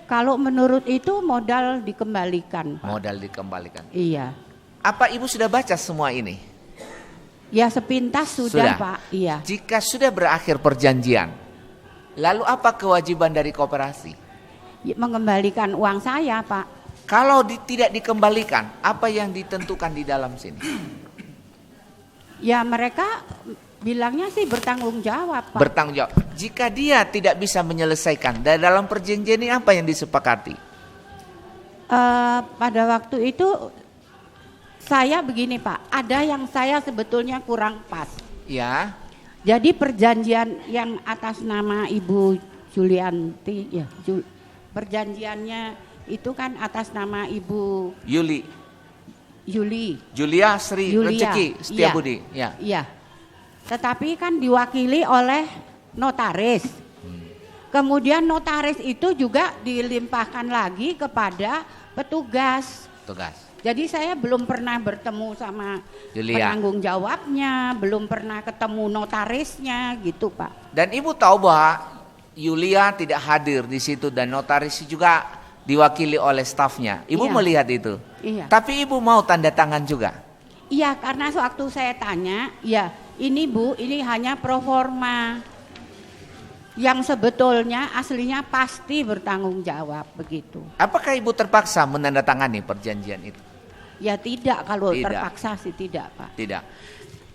Kalau menurut itu modal dikembalikan, Pak. Modal dikembalikan. Iya. Apa Ibu sudah baca semua ini? Ya, sepintas sudah, Pak. Iya. Jika sudah berakhir perjanjian, lalu apa kewajiban dari koperasi? Ya, mengembalikan uang saya, Pak. Kalau tidak dikembalikan, apa yang ditentukan di dalam sini? Ya, mereka bilangnya sih bertanggung jawab, Pak. Bertanggung jawab. Jika dia tidak bisa menyelesaikan, dalam perjanjian ini apa yang disepakati? Pada waktu itu saya begini, Pak, ada yang saya sebetulnya kurang pas. Ya. Jadi perjanjian yang atas nama Ibu Julianti, ya, perjanjiannya itu kan atas nama Ibu Julia Sri Rezeki Setiabudi. Ya. Iya. Tetapi kan diwakili oleh notaris. Kemudian notaris itu juga dilimpahkan lagi kepada petugas. Jadi saya belum pernah bertemu sama penanggung jawabnya, belum pernah ketemu notarisnya gitu, Pak. Dan Ibu tahu bahwa Yulia tidak hadir di situ dan notaris juga diwakili oleh stafnya. Ibu melihat itu. Iya. Tapi Ibu mau tanda tangan juga? Iya, karena sewaktu saya tanya, ya ini Bu, ini hanya proforma. Yang sebetulnya aslinya pasti bertanggung jawab begitu. Apakah Ibu terpaksa menandatangani perjanjian itu? Ya tidak, kalau Tidak. terpaksa sih tidak, Pak. Tidak.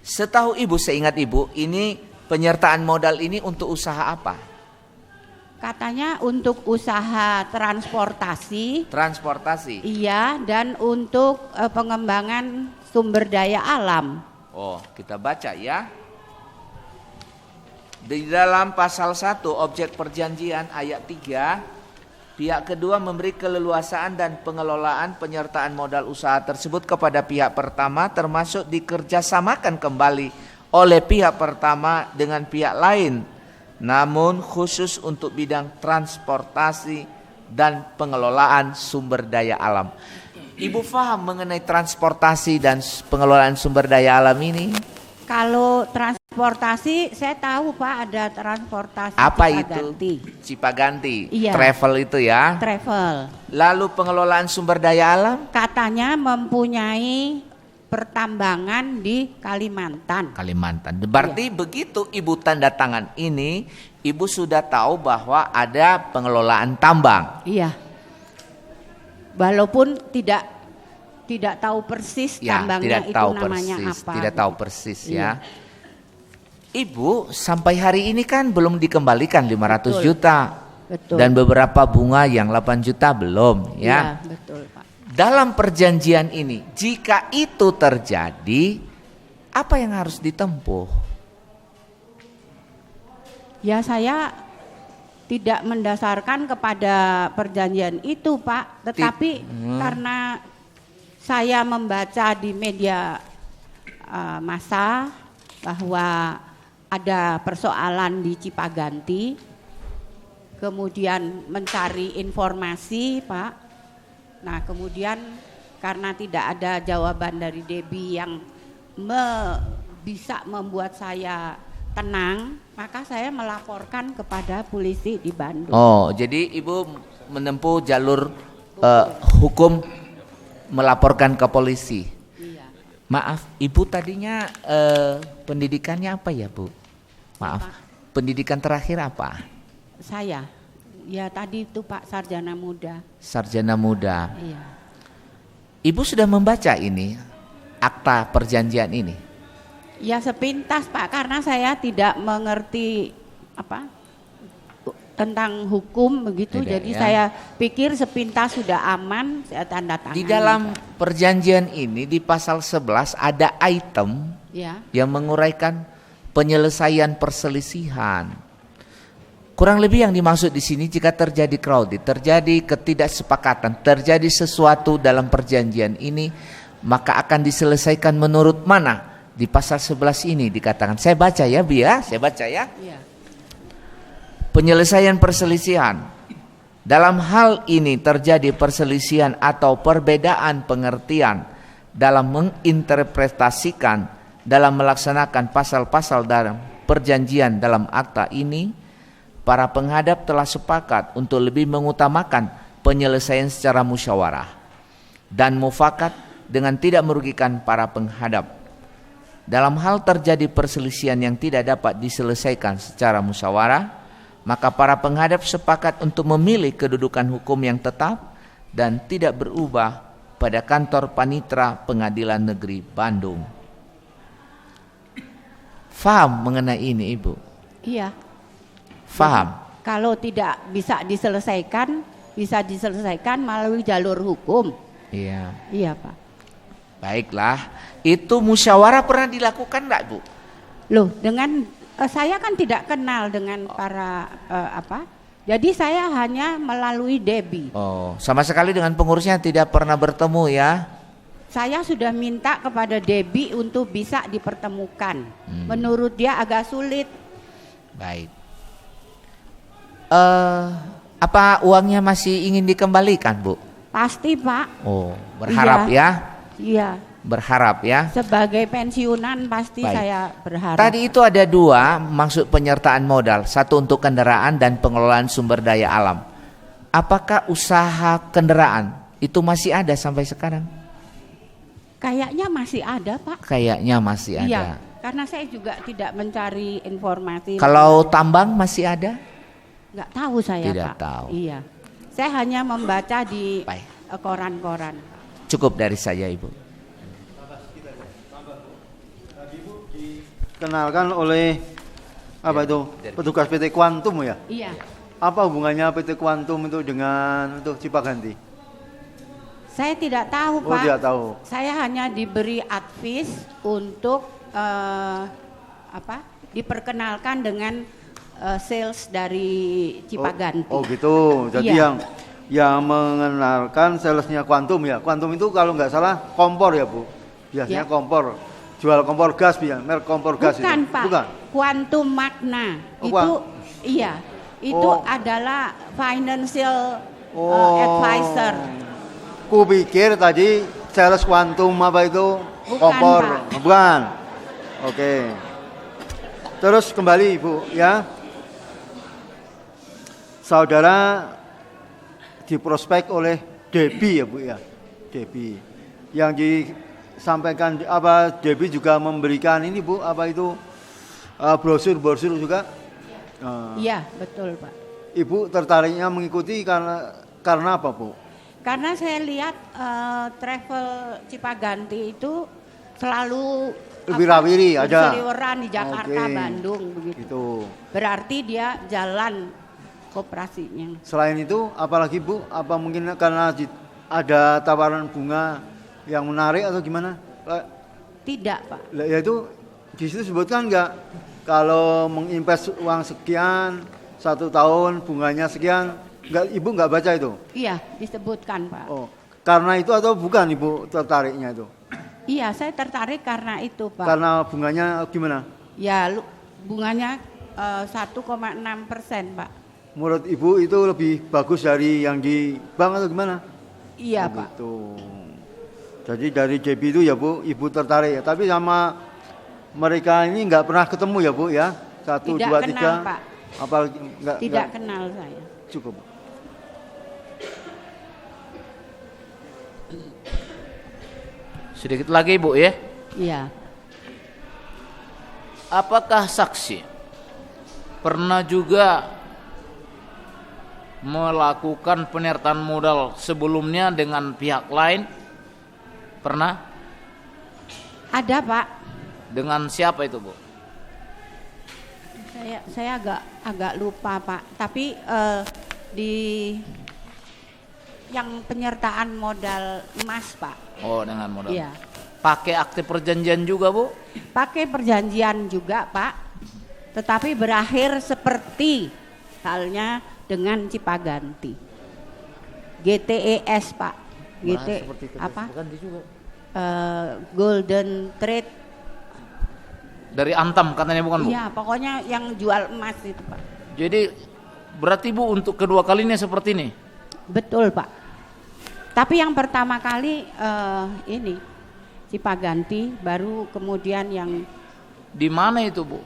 Setahu Ibu, seingat Ibu, ini penyertaan modal ini untuk usaha apa? Katanya untuk usaha transportasi. Transportasi. Iya, dan untuk pengembangan sumber daya alam. Oh, kita baca ya. Di dalam pasal 1 objek perjanjian ayat 3, pihak kedua memberi keleluasaan dan pengelolaan penyertaan modal usaha tersebut kepada pihak pertama, termasuk dikerjasamakan kembali oleh pihak pertama dengan pihak lain, namun khusus untuk bidang transportasi dan pengelolaan sumber daya alam. Ibu paham mengenai transportasi dan pengelolaan sumber daya alam ini? Kalau transportasi saya tahu, Pak, ada transportasi Apa Cipaganti. itu? Cipaganti. Iya. Travel itu ya. Travel. Lalu pengelolaan sumber daya alam? Katanya mempunyai pertambangan di Kalimantan. Berarti begitu Ibu tanda tangan ini, Ibu sudah tahu bahwa ada pengelolaan tambang. Iya. Walaupun tidak tahu persis tambangnya itu namanya apa. Tidak tahu persis Iya. ya. Ibu sampai hari ini kan belum dikembalikan 500 Betul. juta. Betul. Dan beberapa bunga yang 8 juta belum ya. Iya, betul, Pak. Dalam perjanjian ini, jika itu terjadi, apa yang harus ditempuh? Ya saya tidak mendasarkan kepada perjanjian itu Pak, tetapi karena saya membaca di media massa bahwa ada persoalan di Cipaganti, kemudian mencari informasi Pak. Nah kemudian karena tidak ada jawaban dari Debbie yang bisa membuat saya tenang, maka saya melaporkan kepada polisi di Bandung. Oh, jadi Ibu menempuh jalur hukum melaporkan ke polisi. Iya. Maaf, Ibu tadinya pendidikannya apa ya, Bu? Maaf, pendidikan terakhir apa? Saya, ya tadi itu Pak sarjana muda. Sarjana muda. Iya. Ibu sudah membaca ini, akta perjanjian ini? Ya sepintas Pak, karena saya tidak mengerti tentang hukum begitu, Tidak, jadi ya. saya pikir sepintas sudah aman, saya tanda tangan. Di dalam perjanjian ini di pasal 11 ada item ya. yang menguraikan penyelesaian perselisihan. Kurang lebih yang dimaksud di sini jika terjadi crowded, terjadi ketidaksepakatan, terjadi sesuatu dalam perjanjian ini, maka akan diselesaikan menurut mana? Di pasal 11 ini dikatakan. Saya baca ya, Bia, saya baca ya. Iya. Penyelesaian perselisihan. Dalam hal ini terjadi perselisihan atau perbedaan pengertian dalam menginterpretasikan dalam melaksanakan pasal-pasal dalam perjanjian dalam akta ini, para penghadap telah sepakat untuk lebih mengutamakan penyelesaian secara musyawarah dan mufakat dengan tidak merugikan para penghadap. Dalam hal terjadi perselisihan yang tidak dapat diselesaikan secara musyawarah, maka para penghadap sepakat untuk memilih kedudukan hukum yang tetap dan tidak berubah pada kantor panitra Pengadilan Negeri Bandung. Faham mengenai ini, Ibu? Iya. Faham? Kalau tidak bisa diselesaikan melalui jalur hukum. Iya. Iya Pak. Baiklah, itu musyawarah pernah dilakukan enggak, Bu? Loh, dengan saya kan tidak kenal dengan para jadi saya hanya melalui Debbie. Oh, sama sekali dengan pengurusnya tidak pernah bertemu ya? Saya sudah minta kepada Debbie untuk bisa dipertemukan. Menurut dia agak sulit. Baik. Apa uangnya masih ingin dikembalikan, Bu? Pasti, Pak. Oh, berharap Iya. ya? Iya. Berharap ya? Sebagai pensiunan pasti Baik. saya berharap. Tadi itu ada dua maksud penyertaan modal, satu untuk kendaraan dan pengelolaan sumber daya alam. Apakah usaha kendaraan itu masih ada sampai sekarang? Kayaknya masih ada, Pak. Kayaknya masih ada. Iya, karena saya juga tidak mencari informasi. Kalau tambang masih ada? Nggak tahu saya, Tidak Pak. tahu. Iya, saya hanya membaca di koran-koran. Cukup dari saya, Ibu. Kenalkan oleh petugas PT Quantum ya? Iya. Apa hubungannya PT Quantum itu dengan Cipaganti? Saya tidak tahu, Oh, Pak. tidak tahu. Saya hanya diberi advice untuk diperkenalkan dengan sales dari Cipaganti. Oh gitu. Jadi Iya. yang mengenalkan salesnya Quantum ya. Quantum itu kalau nggak salah kompor ya, Bu. Biasanya Ya. kompor. Jual kompor gas ya, merek kompor gas Bukan, itu. Pak. Bukan. Quantum Magna. Oh, Itu iya. Itu Oh. adalah financial Oh. advisor. Ku pikir tadi sales Quantum apa itu Bukan, kompor. Pak. Bukan. Oke. Terus kembali Ibu ya. Saudara diprospek oleh Debbie ya Bu ya. Debbie. Yang disampaikan Debbie juga memberikan ini Bu, apa itu brosur juga. Iya, betul, Pak. Ibu tertariknya mengikuti karena apa Bu? Karena saya lihat travel Cipaganti itu selalu Wirawiri ada. berseliweran di Jakarta, Oke. Bandung begitu. Gitu. Berarti dia jalan koperasinya. Selain itu, apalagi Bu? Apa mungkin karena ada tawaran bunga yang menarik atau gimana? Tidak, Pak. Yaitu di situ sebutkan nggak kalau menginvest uang sekian 1 tahun bunganya sekian, ibu nggak baca itu? Iya, disebutkan Pak. Oh, karena itu atau bukan ibu tertariknya itu? Iya, saya tertarik karena itu Pak. Karena bunganya gimana? Ya, bunganya 1,6% Pak. Menurut ibu itu lebih bagus dari yang di bank atau gimana? Iya Pak. Pak. Jadi dari JB itu ya Bu, ibu tertarik ya. Tapi sama mereka ini nggak pernah ketemu ya Bu ya? 1, 2, 3. Tidak kenal Pak. Apa Tidak kenal saya. Cukup. Sedikit lagi Bu ya. Iya. Apakah saksi pernah juga melakukan penyertaan modal sebelumnya dengan pihak lain? Pernah? Ada Pak. Dengan siapa itu Bu? Saya agak lupa Pak. Tapi di yang penyertaan modal emas Pak. Oh, dengan modal. Iya. Pakai akte perjanjian juga Bu? Pakai perjanjian juga Pak. Tetapi berakhir seperti halnya dengan Cipaganti. GTES Pak. Apa? Juga. Golden Trade. Dari Antam katanya bukan Bu? Iya, pokoknya yang jual emas itu Pak. Jadi berarti Bu untuk kedua kalinya seperti ini? Betul Pak. Tapi yang pertama kali ini Cipaganti, baru kemudian yang di mana itu Bu?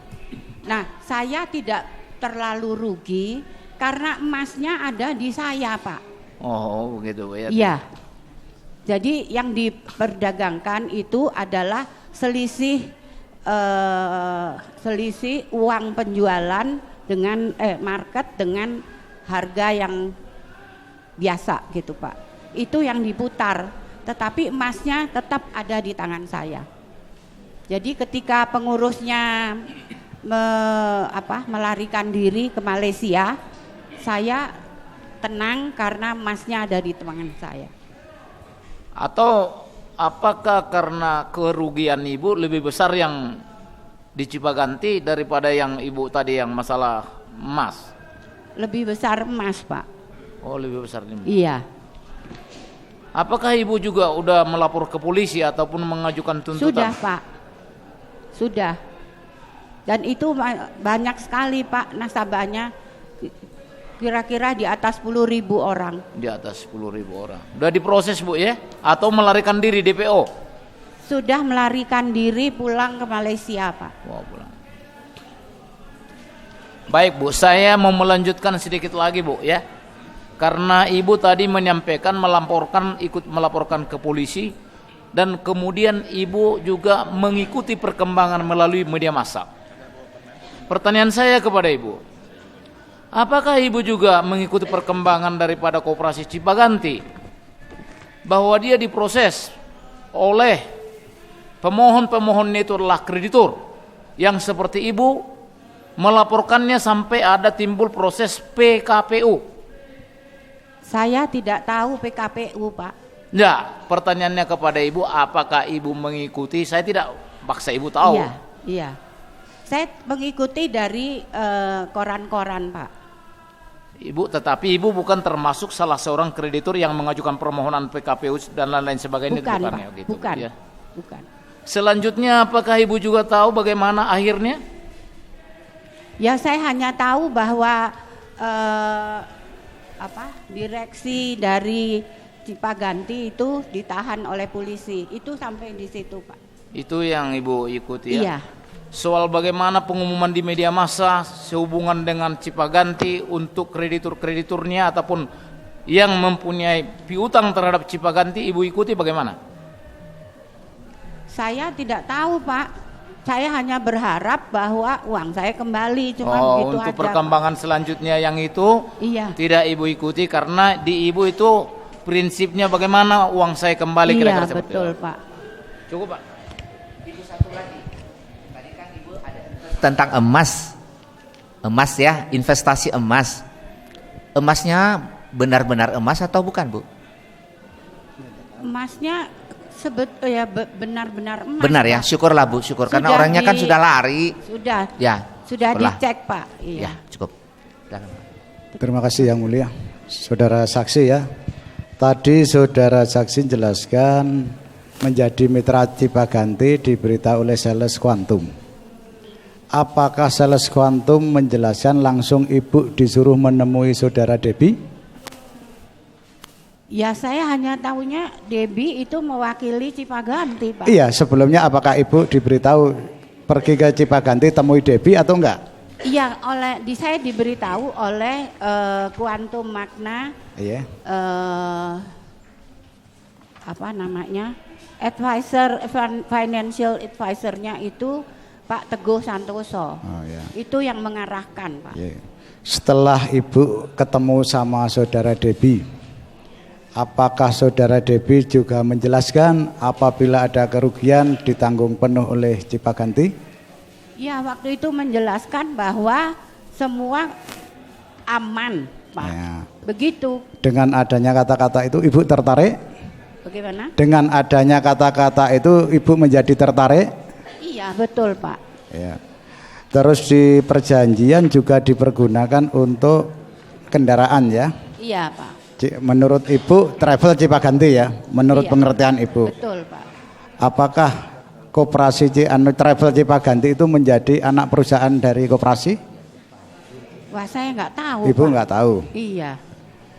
Nah, saya tidak terlalu rugi karena emasnya ada di saya Pak. Oh begitu ya. Iya. Jadi yang diperdagangkan itu adalah selisih uang penjualan dengan market dengan harga yang biasa gitu Pak. Itu yang diputar, tetapi emasnya tetap ada di tangan saya. Jadi ketika pengurusnya melarikan diri ke Malaysia, saya tenang karena emasnya ada di tangan saya. Atau apakah karena kerugian Ibu lebih besar yang di Cipaganti daripada yang Ibu tadi yang masalah emas? Lebih besar emas Pak. Oh, lebih besar emas. Iya. Apakah Ibu juga udah melapor ke polisi ataupun mengajukan tuntutan? Sudah Pak. Sudah. Dan itu banyak sekali Pak nasabahnya. Kira-kira di atas 10.000 orang. Di atas 10.000 orang. Udah diproses Bu ya? Atau melarikan diri DPO? Sudah melarikan diri pulang ke Malaysia Pak. Wow, pulang. Baik Bu, saya mau melanjutkan sedikit lagi Bu ya. Karena Ibu tadi menyampaikan ikut melaporkan ke polisi dan kemudian Ibu juga mengikuti perkembangan melalui media massa. Pertanyaan saya kepada Ibu, apakah Ibu juga mengikuti perkembangan daripada Koperasi Cipaganti bahwa dia diproses oleh pemohon-pemohonnya itu adalah kreditur yang seperti Ibu melaporkannya sampai ada timbul proses PKPU? Saya tidak tahu PKPU Pak. Ya, pertanyaannya kepada Ibu, apakah Ibu mengikuti? Saya tidak paksa Ibu tahu. Iya. Saya mengikuti dari koran-koran Pak. Tetapi Ibu bukan termasuk salah seorang kreditur yang mengajukan permohonan PKPU dan lain-lain sebagainya. Bukan bukan, Pak. ya, gitu, Bukan. Ya. Bukan. Selanjutnya, apakah Ibu juga tahu bagaimana akhirnya? Ya, saya hanya tahu bahwa direksi dari Cipaganti itu ditahan oleh polisi. Itu sampai di situ Pak. Itu yang Ibu ikuti ya? Iya. Soal bagaimana pengumuman di media massa sehubungan dengan Cipaganti untuk kreditur-krediturnya ataupun yang mempunyai piutang terhadap Cipaganti, Ibu ikuti bagaimana? Saya tidak tahu Pak. Saya hanya berharap bahwa uang saya kembali, cuma begitu aja. Untuk perkembangan selanjutnya yang itu tidak Ibu ikuti karena di Ibu itu prinsipnya bagaimana uang saya kembali kira-kira seperti betul itu. Pak. Cukup Pak. Ibu satu lagi. Tadi kan Ibu ada tentang emas ya, investasi emas. Emasnya benar-benar emas atau bukan Bu? Emasnya benar-benar emas. Benar ya, syukurlah Bu, syukur karena orangnya kan sudah lari. Sudah. Ya. Sudah dicek Pak. Iya. Ya, cukup. Silakan, Pak. Terima kasih Yang Mulia. Saudara saksi ya. Tadi saudara saksi jelaskan menjadi mitra Cipaganti diberitahu oleh sales Quantum. Apakah sales Quantum menjelaskan langsung Ibu disuruh menemui saudara Debbie? Ya saya hanya tahunya Debbie itu mewakili Cipaganti Pak. Iya, sebelumnya apakah Ibu diberitahu pergi ke Cipaganti temui Debbie atau enggak? Iya, saya diberitahu oleh Quantum Magna. Iya. Apa namanya? Financial advisor-nya itu Pak Teguh Santoso. Oh, ya. Itu yang mengarahkan, Pak. Ya. Setelah Ibu ketemu sama saudara Debbie, apakah saudara Debbie juga menjelaskan apabila ada kerugian ditanggung penuh oleh Cipaganti? Ya, waktu itu menjelaskan bahwa semua aman, Pak. Ya. Begitu. Dengan adanya kata-kata itu Ibu tertarik? Bagaimana? Dengan adanya kata-kata itu Ibu menjadi tertarik? Iya, betul, Pak. Ya. Terus di perjanjian juga dipergunakan untuk kendaraan ya? Iya, Pak. Menurut Ibu travel Cipaganti ya? Menurut Iya, pengertian Ibu? Betul, Pak. Apakah koperasi travel Cipaganti itu menjadi anak perusahaan dari koperasi? Wah, saya nggak tahu, Ibu Pak. nggak tahu? Iya.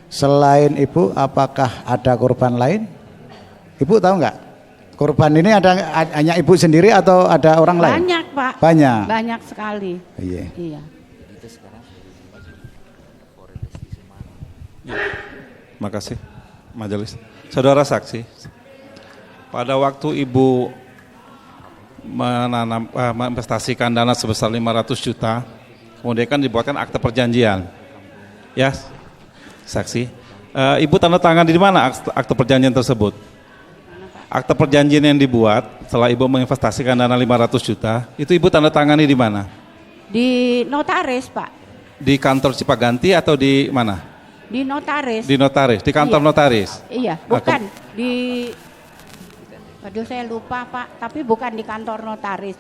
Selain Ibu, apakah ada korban lain? Ibu tahu nggak? Korban ini hanya Ibu sendiri atau ada orang lain? Banyak, Pak. Banyak. Banyak sekali. Iya. Iya. Makasih, majelis. Saudara saksi, pada waktu Ibu menginvestasikan dana sebesar 500 juta, kemudian kan dibuatkan akte perjanjian. Ya, saksi. Ibu tanda tangan di mana akte perjanjian tersebut? Akte perjanjian yang dibuat setelah Ibu menginvestasikan dana 500 juta, itu Ibu tanda tangani di mana? Di notaris, Pak. Di kantor Cipaganti atau di mana? Di notaris. Di notaris, di kantor Iya. notaris. Iya, bukan di. Aduh, saya lupa, Pak. Tapi bukan di kantor notaris.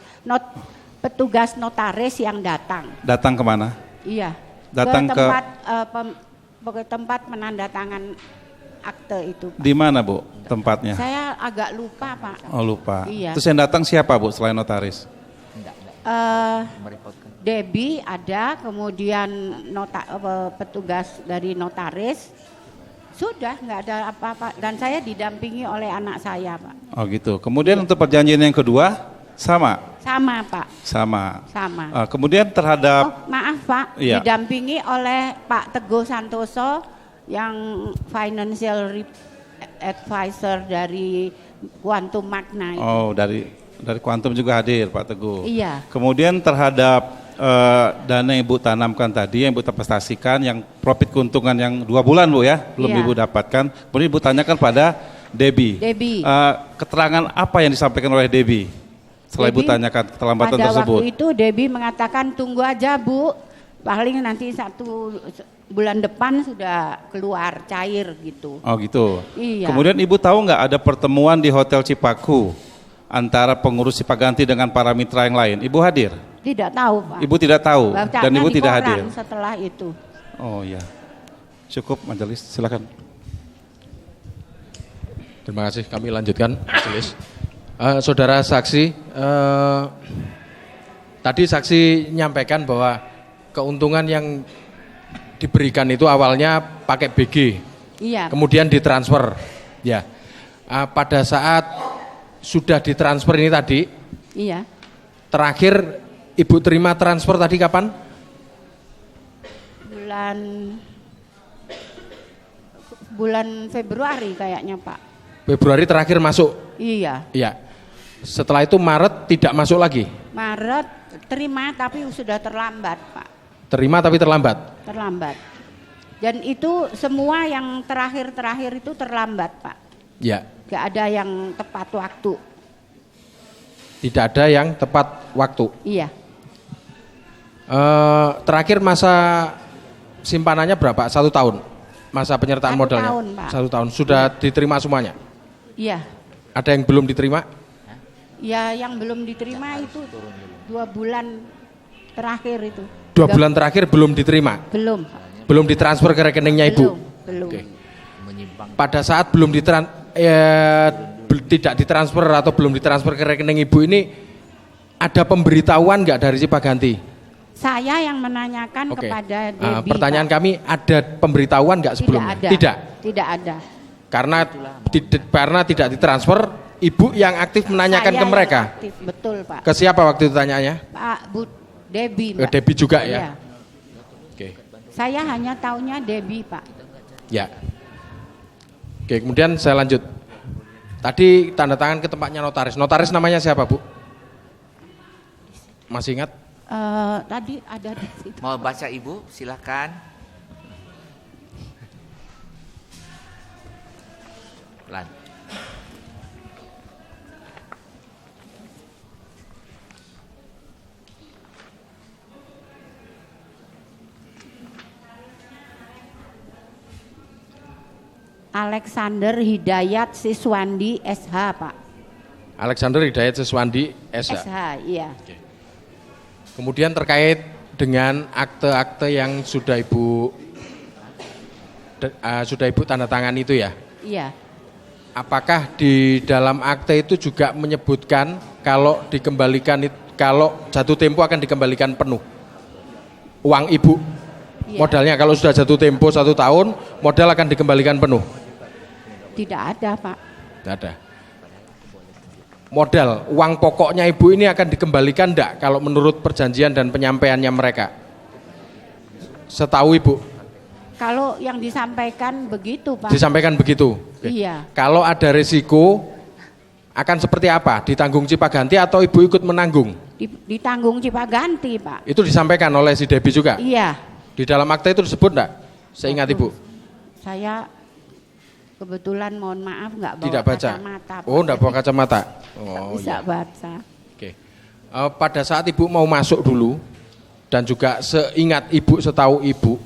Petugas notaris yang datang. Datang kemana? Iya. Datang ke tempat tempat menandatangan akte itu, Pak. Di mana, Bu, tempatnya? Saya agak lupa, Pak. Oh, lupa. Iya. Terus yang datang siapa, Bu, selain notaris? Debbie ada, kemudian petugas dari notaris. Sudah nggak ada apa-apa, dan saya didampingi oleh anak saya, Pak. Oh gitu. Kemudian untuk perjanjian yang kedua sama? Sama, Pak. Sama. Sama. Kemudian terhadap Maaf, Pak, Iya. didampingi oleh Pak Teguh Santoso yang financial advisor dari Quantum Magna itu. Oh, dari Quantum juga hadir Pak Teguh. Iya. Kemudian terhadap dana yang Ibu tanamkan tadi, yang Ibu investasikan, yang profit keuntungan yang 2 bulan, Bu ya, belum Iya. Ibu dapatkan. Kemudian Ibu tanyakan pada Debbie. Debbie. Keterangan apa yang disampaikan oleh Debbie setelah Ibu Debbie, tanyakan keterlambatan pada tersebut? waktu itu Debbie mengatakan tunggu aja, Bu. Paling nanti 1 bulan depan sudah keluar cair gitu. Oh gitu. Iya. Kemudian Ibu tahu nggak ada pertemuan di Hotel Cipaku antara pengurus Cipaganti dengan para mitra yang lain? Ibu hadir? Tidak tahu, Pak. Ibu tidak tahu Bacanya dan Ibu di tidak koran hadir. setelah itu. Oh ya. Cukup majelis, silakan. Terima kasih, kami lanjutkan majelis. Saudara saksi, tadi saksi nyampaikan bahwa keuntungan yang diberikan itu awalnya pakai BG, Iya. kemudian ditransfer. Ya, pada saat sudah ditransfer ini tadi, Iya. terakhir Ibu terima transfer tadi kapan? Bulan Februari kayaknya, Pak. Februari terakhir masuk. Iya. Iya. Setelah itu Maret tidak masuk lagi. Maret terima tapi sudah terlambat, Pak. Terima tapi terlambat. Terlambat. Dan itu semua yang terakhir-terakhir itu terlambat, Pak. Ya. Gak ada yang tepat waktu. Tidak ada yang tepat waktu. Iya. Terakhir masa simpanannya berapa? 1 tahun. Masa penyertaan 1 modalnya. tahun, Pak. 1 tahun. Sudah diterima semuanya. Iya. Ada yang belum diterima? Ya yang belum diterima itu 2 bulan terakhir itu. 2 bulan terakhir belum diterima? Belum. Belum ditransfer ke rekeningnya Ibu? Belum. Oke. Pada saat belum tidak ditransfer atau belum ditransfer ke rekening Ibu ini, ada pemberitahuan nggak dari Cipaganti? Saya yang menanyakan kepada Debbie. Pertanyaan Pak, kami, ada pemberitahuan nggak sebelumnya? Tidak. Tidak ada. Karena tidak ditransfer, Ibu yang aktif menanyakan ke mereka? Aktif, betul Pak. Ke siapa waktu itu tanyanya? Pak Bu Debbie. Ke Debbie juga ya? Iya. Oke. Saya hanya taunya Debbie Pak. Ya. Oke, kemudian saya lanjut. Tadi tanda tangan ke tempatnya notaris. Notaris namanya siapa, Bu? Masih ingat? Tadi ada di situ. Mau baca Ibu, silakan. Pelan. Alexander Hidayat Siswandi SH Pak. Alexander Hidayat Siswandi SH. SH, iya. Kemudian terkait dengan akte-akte yang sudah Ibu tanda tangan itu ya? Iya. Apakah di dalam akte itu juga menyebutkan kalau jatuh tempo akan dikembalikan penuh uang Ibu? Iya. Modalnya kalau sudah jatuh tempo 1 tahun, modal akan dikembalikan penuh? Tidak ada Pak. Tidak ada. Modal, uang pokoknya Ibu ini akan dikembalikan enggak kalau menurut perjanjian dan penyampaiannya mereka? Setahu Ibu? Kalau yang disampaikan begitu Pak. Disampaikan begitu? Oke. Iya. Kalau ada resiko, akan seperti apa? Ditanggung Cipaganti atau Ibu ikut menanggung? Ditanggung Cipaganti Pak. Itu disampaikan oleh si Debbie juga? Iya. Di dalam akte itu disebut enggak? Seingat Ibu? Saya kebetulan mohon maaf nggak bawa Tidak baca? kacamata. Oh, enggak bawa kacamata? Nggak Oh, bisa iya. baca. Oke. Pada saat Ibu mau masuk dulu, dan juga seingat Ibu, setahu Ibu,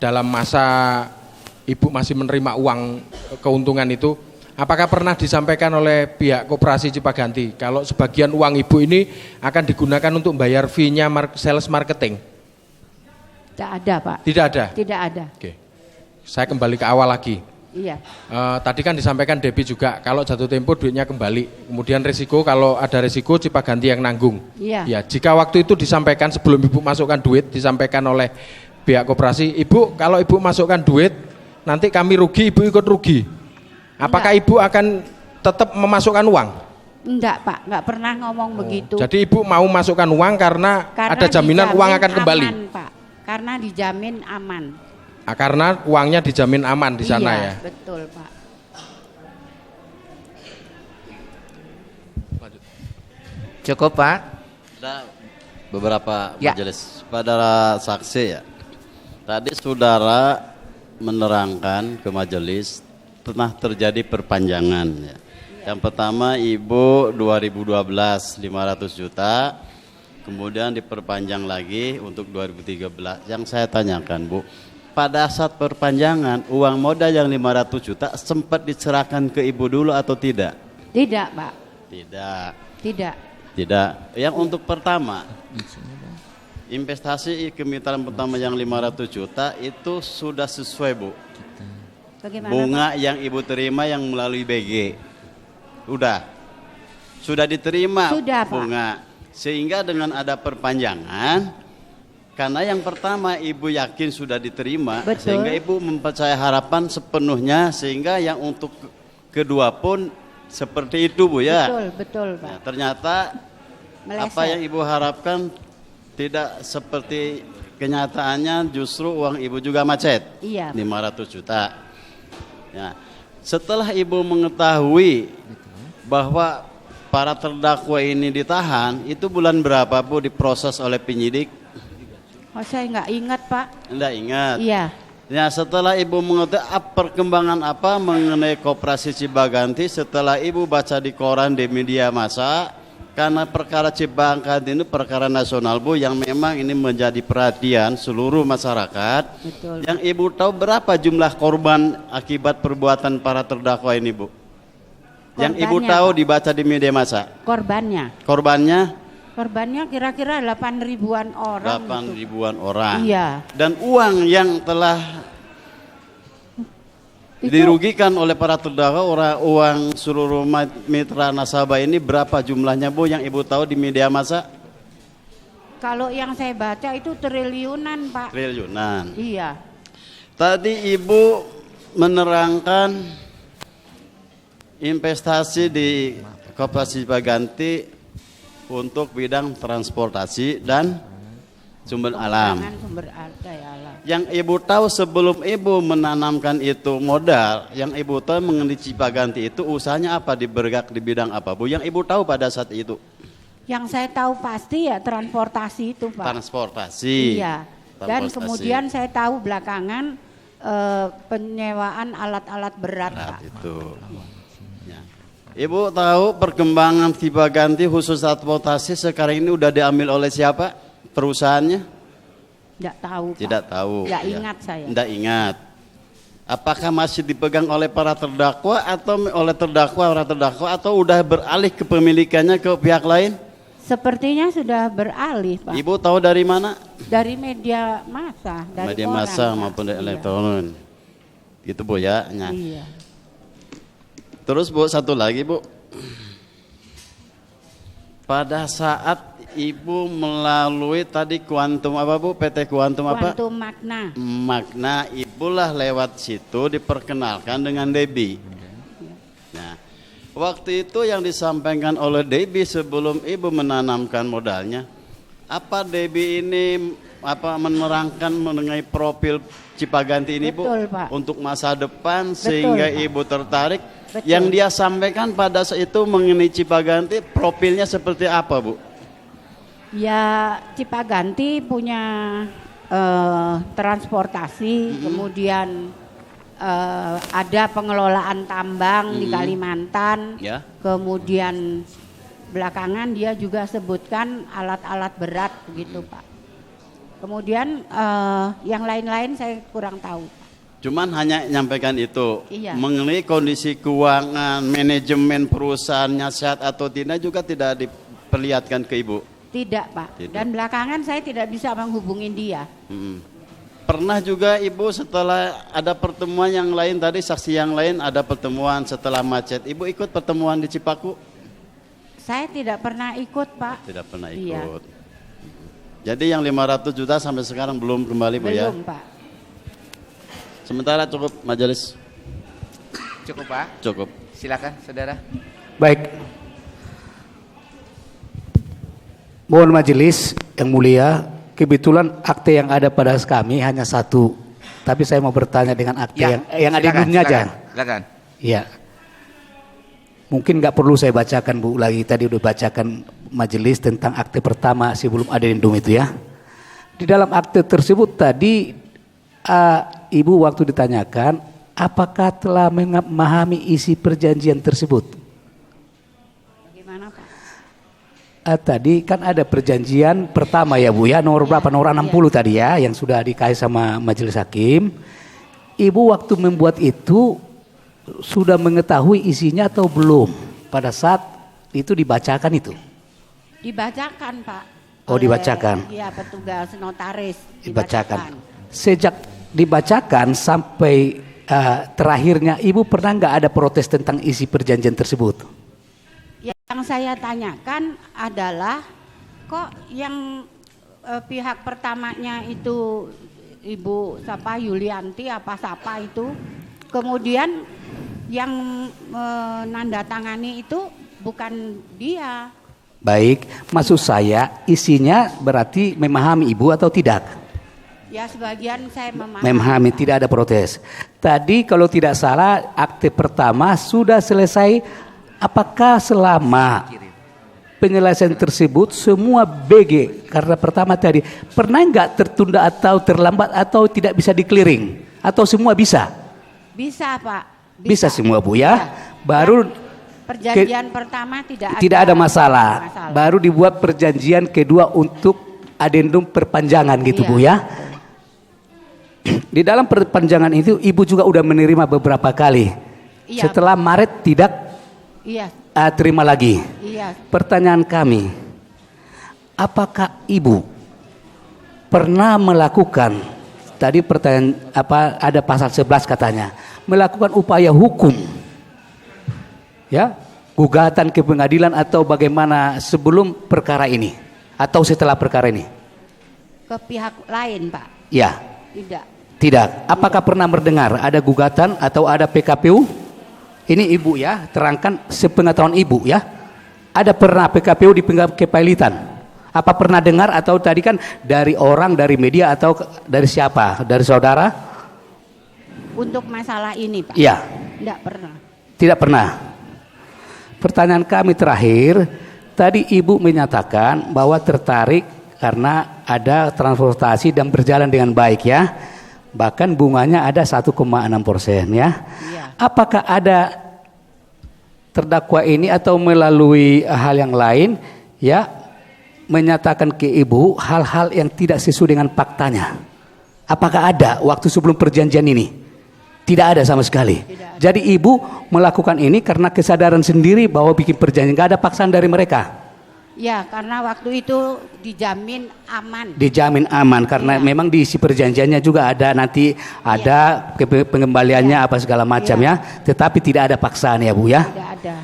dalam masa Ibu masih menerima uang keuntungan itu, apakah pernah disampaikan oleh pihak koperasi Cipaganti kalau sebagian uang Ibu ini akan digunakan untuk bayar fee-nya sales marketing? Tidak ada Pak. Tidak ada? Tidak ada. Oke. Saya kembali ke awal lagi. Iya. Tadi kan disampaikan Debbie juga kalau jatuh tempo duitnya kembali. Kemudian resiko, kalau ada resiko Cipaganti yang nanggung. Iya. Ya, jika waktu itu disampaikan sebelum Ibu masukkan duit, disampaikan oleh pihak koperasi, Ibu kalau Ibu masukkan duit nanti kami rugi, Ibu ikut rugi. Apakah Ibu akan tetap memasukkan uang? Enggak Pak, enggak pernah ngomong begitu. Jadi Ibu mau masukkan uang karena ada jaminan uang akan kembali. Aman, Pak. Karena dijamin aman. Karena uangnya dijamin aman di sana ya. Betul Pak. Cukup Pak. Ada beberapa Ya. majelis. Saudara saksi ya. Tadi saudara menerangkan ke majelis pernah terjadi perpanjangan ya. Yang pertama Ibu 2012 500 juta, kemudian diperpanjang lagi untuk 2013. Yang saya tanyakan Bu, pada saat perpanjangan uang modal yang 500 juta sempat diserahkan ke Ibu dulu atau tidak? Tidak Pak. Tidak. Tidak. Tidak. Yang untuk pertama, investasi kemitraan pertama yang 500 juta itu sudah sesuai Bu. Bagaimana Bunga Pak? yang Ibu terima yang melalui BG. Sudah diterima Sudah, Pak. bunga. Sehingga dengan ada perpanjangan, karena yang pertama Ibu yakin sudah diterima, Betul. sehingga Ibu mempercayai harapan sepenuhnya, sehingga yang untuk kedua pun seperti itu Bu ya. Betul Pak. Ya, ternyata Meleset. apa yang Ibu harapkan tidak seperti kenyataannya, justru uang Ibu juga macet. Iya. 500 juta. Ya. Setelah Ibu mengetahui bahwa para terdakwa ini ditahan, itu bulan berapa Bu diproses oleh penyidik? Oh saya nggak ingat Pak. Enggak ingat. Iya. Ya, setelah Ibu mengetahui perkembangan apa mengenai Koperasi Cipaganti, setelah Ibu baca di koran, di media massa, karena perkara Cipaganti ini perkara nasional Bu, yang memang ini menjadi perhatian seluruh masyarakat. Betul. Yang Ibu tahu berapa jumlah korban akibat perbuatan para terdakwa ini Bu? Yang Ibu Korbannya, tahu Pak. dibaca di media massa. Korbannya. Korbannya Korbannya kira-kira 8 ribuan orang. 8 ribuan orang. Iya. Dan uang yang telah dirugikan oleh para terdakwa, uang seluruh mitra nasabah ini berapa jumlahnya Bu yang Ibu tahu di media massa? Kalau yang saya baca itu triliunan Pak. Triliunan. Iya. Tadi Ibu menerangkan investasi di Koperasi Cipaganti untuk bidang transportasi dan sumber alam. Sumber daya alam. Yang Ibu tahu sebelum Ibu menanamkan itu modal, yang Ibu tahu mengenai Cipaganti itu usahanya apa, bergerak di bidang apa Bu? Yang Ibu tahu pada saat itu? Yang saya tahu pasti ya transportasi itu Pak. Transportasi. Iya. Dan kemudian saya tahu belakangan penyewaan alat-alat berat Pak. Itu. Ya. Ibu tahu perkembangan Cipaganti khusus transportasi sekarang ini udah diambil oleh siapa perusahaannya? Tidak tahu Pak. Tidak tahu. Tidak Ya. ingat saya. Tidak ingat. Apakah masih dipegang oleh para terdakwa atau oleh orang terdakwa atau udah beralih kepemilikannya ke pihak lain? Sepertinya sudah beralih Pak. Ibu tahu dari mana? Dari media massa, dari Media koran, massa Pak. maupun dari Iya. elektronik. Gitu Bu ya. Nah. Iya. Terus Bu, satu lagi Bu. Pada saat Ibu melalui tadi kuantum apa Bu? PT Kuantum apa? Kuantum Magna. Magna, Ibulah lewat situ diperkenalkan dengan Debbie. Nah, waktu itu yang disampaikan oleh Debbie sebelum Ibu menanamkan modalnya, apa Debbie ini menerangkan mengenai profil Cipaganti ini Betul, Bu Pak. untuk masa depan Betul, sehingga Pak. Ibu tertarik. Betul. Yang dia sampaikan pada saat itu mengenai Cipaganti profilnya seperti apa Bu? Ya Cipaganti punya transportasi, kemudian ada pengelolaan tambang di Kalimantan, Ya. kemudian belakangan dia juga sebutkan alat-alat berat begitu Pak. Kemudian yang lain-lain saya kurang tahu. Cuman hanya nyampaikan itu. Iya. Mengenai kondisi keuangan, manajemen perusahaannya sehat atau tidak juga tidak diperlihatkan ke Ibu. Tidak Pak. Tidak. Dan belakangan saya tidak bisa menghubungi dia. Pernah juga Ibu setelah ada pertemuan yang lain tadi, saksi yang lain ada pertemuan setelah macet. Ibu ikut pertemuan di Cipaku? Saya tidak pernah ikut Pak. Tidak pernah Iya. ikut. Jadi yang 500 juta sampai sekarang belum kembali Bu ya? Belum Pak. Sementara cukup majelis. Cukup Pak? Cukup. Silakan Saudara. Baik. Mohon majelis yang mulia, kebetulan akte yang ada pada kami hanya satu. Tapi saya mau bertanya dengan akte yang ada di dunia aja. Silakan. Iya. Mungkin nggak perlu saya bacakan Bu lagi, tadi udah bacakan majelis tentang akte pertama sebelum adendum itu ya. Di dalam akte tersebut tadi Ibu waktu ditanyakan apakah telah memahami isi perjanjian tersebut? Bagaimana Pak? Tadi kan ada perjanjian pertama ya Bu ya, nomor berapa? Nomor 60 tadi ya, yang sudah dikasih sama majelis hakim. Ibu waktu membuat itu sudah mengetahui isinya atau belum pada saat itu dibacakan itu? Dibacakan Pak. Oh, dibacakan. Iya, petugas notaris. Dibacakan. Sejak dibacakan sampai terakhirnya Ibu pernah nggak ada protes tentang isi perjanjian tersebut? Yang saya tanyakan adalah kok yang pihak pertamanya itu Ibu siapa Yulianti apa siapa itu, kemudian yang menandatangani itu bukan dia. Baik, maksud saya isinya berarti memahami Ibu atau tidak? Ya sebagian saya memahami. Memahami, tidak ada protes. Tadi kalau tidak salah akte pertama sudah selesai. Apakah selama penyelesaian tersebut semua BG karena pertama tadi pernah nggak tertunda atau terlambat atau tidak bisa di-clearing atau semua bisa? Bisa Pak. Bisa semua Bu ya. Baru perjanjian pertama tidak ada masalah. Baru dibuat perjanjian kedua untuk adendum perpanjangan gitu Bu ya. Di dalam perpanjangan itu Ibu juga udah menerima beberapa kali. Iya. Setelah Maret tidak Iya. terima lagi. Iya. Pertanyaan kami, apakah Ibu pernah melakukan, tadi pertanyaan ada pasal 11 katanya, melakukan upaya hukum, ya, gugatan ke pengadilan atau bagaimana sebelum perkara ini atau setelah perkara ini? Ke pihak lain, Pak? Ya. Tidak. Apakah pernah mendengar ada gugatan atau ada PKPU? Ini Ibu ya, terangkan sepengetahuan Ibu ya. Ada pernah PKPU di Kepailitan? Apa pernah dengar atau tadi kan dari orang, dari media atau dari siapa? Dari saudara? Untuk masalah ini, Pak? Iya. Tidak pernah. Tidak pernah. Pertanyaan kami terakhir, tadi Ibu menyatakan bahwa tertarik karena ada transportasi dan berjalan dengan baik ya. Bahkan bunganya ada 1,6% ya. Apakah ada terdakwa ini atau melalui hal yang lain ya menyatakan ke Ibu hal-hal yang tidak sesuai dengan faktanya? Apakah ada waktu sebelum perjanjian ini? Tidak ada sama sekali. Jadi Ibu melakukan ini karena kesadaran sendiri bahwa bikin perjanjian, nggak ada paksaan dari mereka. Ya, karena waktu itu dijamin aman. Dijamin aman karena memang diisi perjanjiannya juga ada nanti ada pengembaliannya apa segala macam ya. Tetapi tidak ada paksaan ya Bu ya. Tidak ada.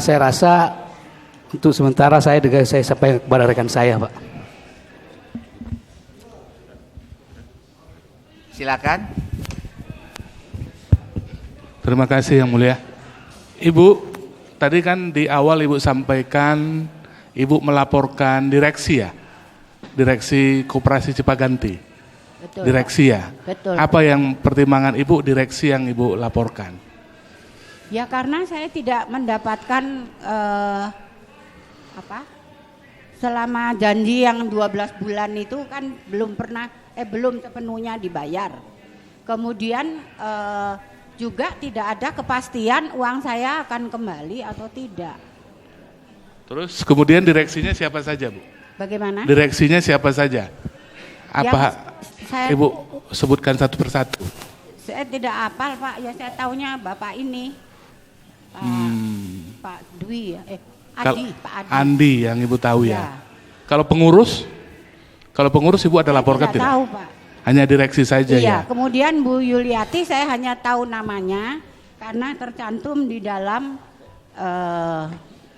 Saya rasa untuk sementara saya sampaikan kepada rekan saya Pak. Silakan. Terima kasih Yang Mulia. Ibu, tadi kan di awal Ibu sampaikan Ibu melaporkan direksi ya, direksi Koperasi Cipaganti. Betul, direksi ya. Betul. Apa yang pertimbangan Ibu direksi yang Ibu laporkan? Ya karena saya tidak mendapatkan selama janji yang 12 bulan itu kan belum sepenuhnya dibayar. Kemudian juga tidak ada kepastian uang saya akan kembali atau tidak. Terus kemudian direksinya siapa saja Bu? Bagaimana? Direksinya siapa saja? Apa Ibu sebutkan satu persatu? Saya tidak hafal Pak, ya saya taunya Bapak ini. Pak Dwi ya, Adi, Pak Adi. Andi yang Ibu tahu ya. Kalau pengurus Ibu ada laporkan tidak? Tahu Pak. Hanya direksi saja ya. Iya, kemudian Bu Yuliati saya hanya tahu namanya karena tercantum di dalam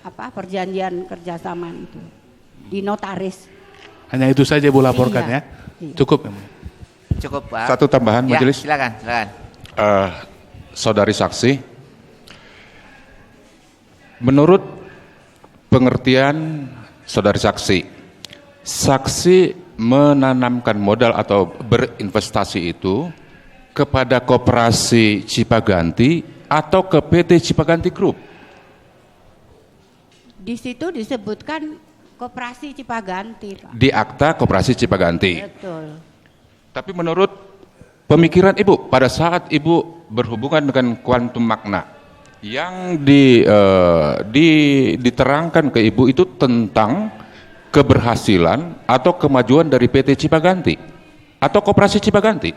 perjanjian kerjasama itu di notaris. Hanya itu saja Bu laporkan ya. Cukup. Cukup Pak. Satu tambahan majelis. Silakan. Saudari saksi, menurut pengertian saudari saksi menanamkan modal atau berinvestasi itu kepada Koperasi Cipaganti atau ke PT Cipaganti Group? Di situ disebutkan Koperasi Cipaganti, Pak. Di akta Koperasi Cipaganti. Betul. Tapi menurut pemikiran Ibu pada saat Ibu berhubungan dengan kuantum makna yang diterangkan ke Ibu itu tentang keberhasilan atau kemajuan dari PT Cipaganti atau Koperasi Cipaganti?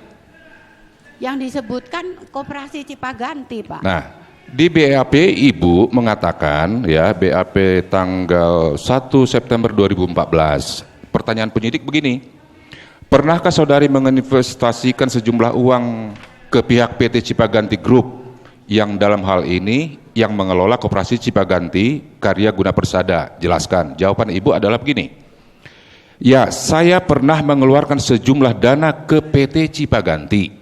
Yang disebutkan Koperasi Cipaganti, Pak. Nah, di BAP Ibu mengatakan ya, BAP tanggal 1 September 2014. Pertanyaan penyidik begini, pernahkah saudari menginvestasikan sejumlah uang ke pihak PT Cipaganti Group yang dalam hal ini yang mengelola Koperasi Cipaganti Karya Guna Persada? Jelaskan. Jawaban Ibu adalah begini, ya saya pernah mengeluarkan sejumlah dana ke PT Cipaganti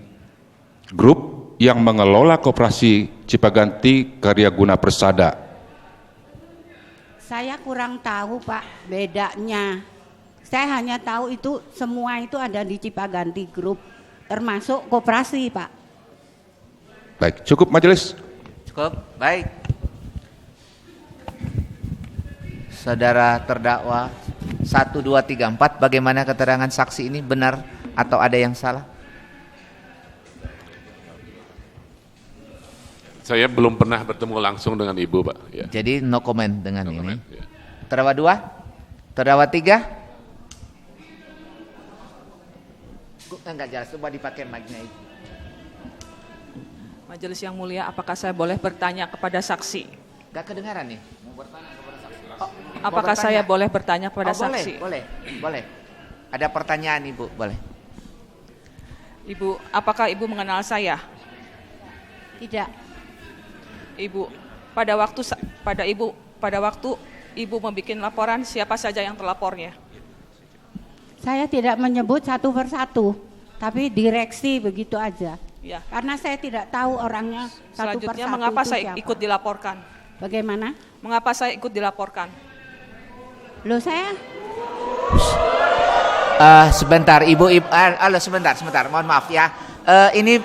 Group yang mengelola Koperasi Cipaganti Karya Guna Persada. Saya kurang tahu Pak bedanya. Saya hanya tahu itu semua itu ada di Cipaganti Group termasuk koperasi Pak. Baik, cukup majelis. Cukup, baik. Saudara terdakwa 1, 2, 3, 4, bagaimana keterangan saksi ini, benar atau ada yang salah? Saya belum pernah bertemu langsung dengan Ibu, Pak. Ya. Jadi no comment dengan ini. Ya. Terdakwa 2, terdakwa 3. Enggak jelas, coba dipakai mic-nya itu. Majelis yang mulia, apakah saya boleh bertanya kepada saksi? Gak kedengaran nih. Mau bertanya kepada saksi. Apakah saya boleh bertanya kepada saksi? Boleh. Ada pertanyaan Ibu, boleh. Ibu, apakah Ibu mengenal saya? Tidak. Ibu, pada waktu Ibu membuat laporan, siapa saja yang terlapornya? Saya tidak menyebut satu persatu, tapi direksi begitu aja. Ya. Karena saya tidak tahu orangnya satu Selanjutnya, persatu. mengapa itu saya siapa. ikut dilaporkan? Bagaimana? Mengapa saya ikut dilaporkan? Loh saya? Sebentar, Ibu. Sebentar. Mohon maaf ya. Ini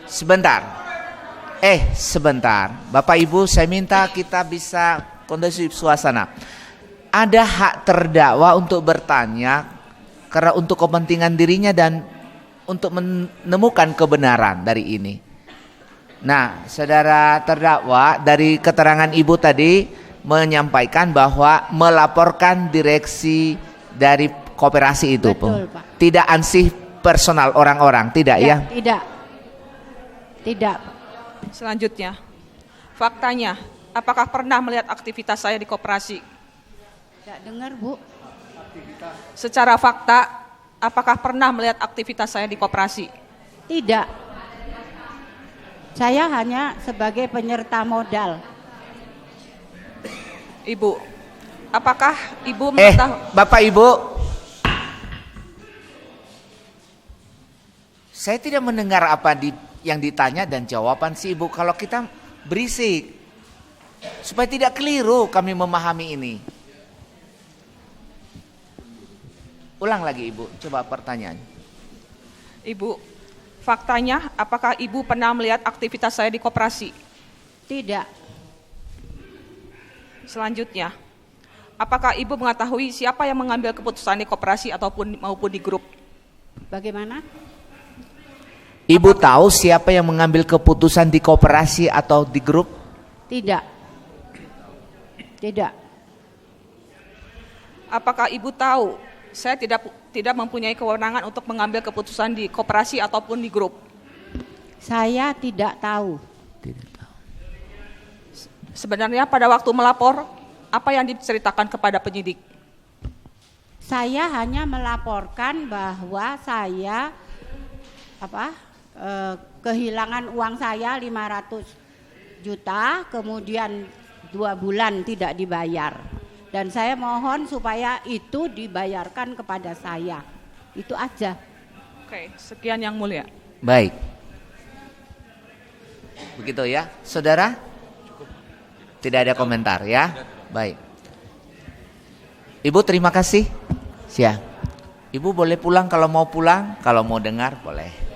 sebentar. Sebentar. Bapak Ibu, saya minta kita bisa kondusif suasana. Ada hak terdakwa untuk bertanya karena untuk kepentingan dirinya dan untuk menemukan kebenaran dari ini. Nah, saudara terdakwa dari keterangan Ibu tadi menyampaikan bahwa melaporkan direksi dari koperasi itu. Betul, Pak. Tidak ansih personal orang-orang, tidak ya? Tidak. Selanjutnya, faktanya, apakah pernah melihat aktivitas saya di koperasi? Tidak dengar, Bu. Secara fakta, apakah pernah melihat aktivitas saya di koperasi? Tidak. Saya hanya sebagai penyerta modal. Ibu, apakah Ibu mengetahui? Bapak Ibu, saya tidak mendengar apa yang ditanya dan jawaban si Ibu. Kalau kita berisik, supaya tidak keliru kami memahami ini. Ulang lagi Ibu, coba pertanyaan. Ibu, faktanya apakah Ibu pernah melihat aktivitas saya di koperasi? Tidak. Selanjutnya, apakah Ibu mengetahui siapa yang mengambil keputusan di koperasi maupun di grup? Bagaimana? Ibu tahu siapa yang mengambil keputusan di koperasi atau di grup? Tidak. Apakah Ibu tahu saya tidak mempunyai kewenangan untuk mengambil keputusan di koperasi ataupun di grup? Saya tidak tahu. Sebenarnya pada waktu melapor, apa yang diceritakan kepada penyidik? Saya hanya melaporkan bahwa saya kehilangan uang saya 500 juta, kemudian 2 bulan tidak dibayar. Dan saya mohon supaya itu dibayarkan kepada saya. Itu aja. Oke, sekian Yang Mulia. Baik. Begitu ya, saudara? Tidak ada komentar ya. Baik. Ibu terima kasih. Siap. Ibu boleh pulang kalau mau pulang, kalau mau dengar boleh.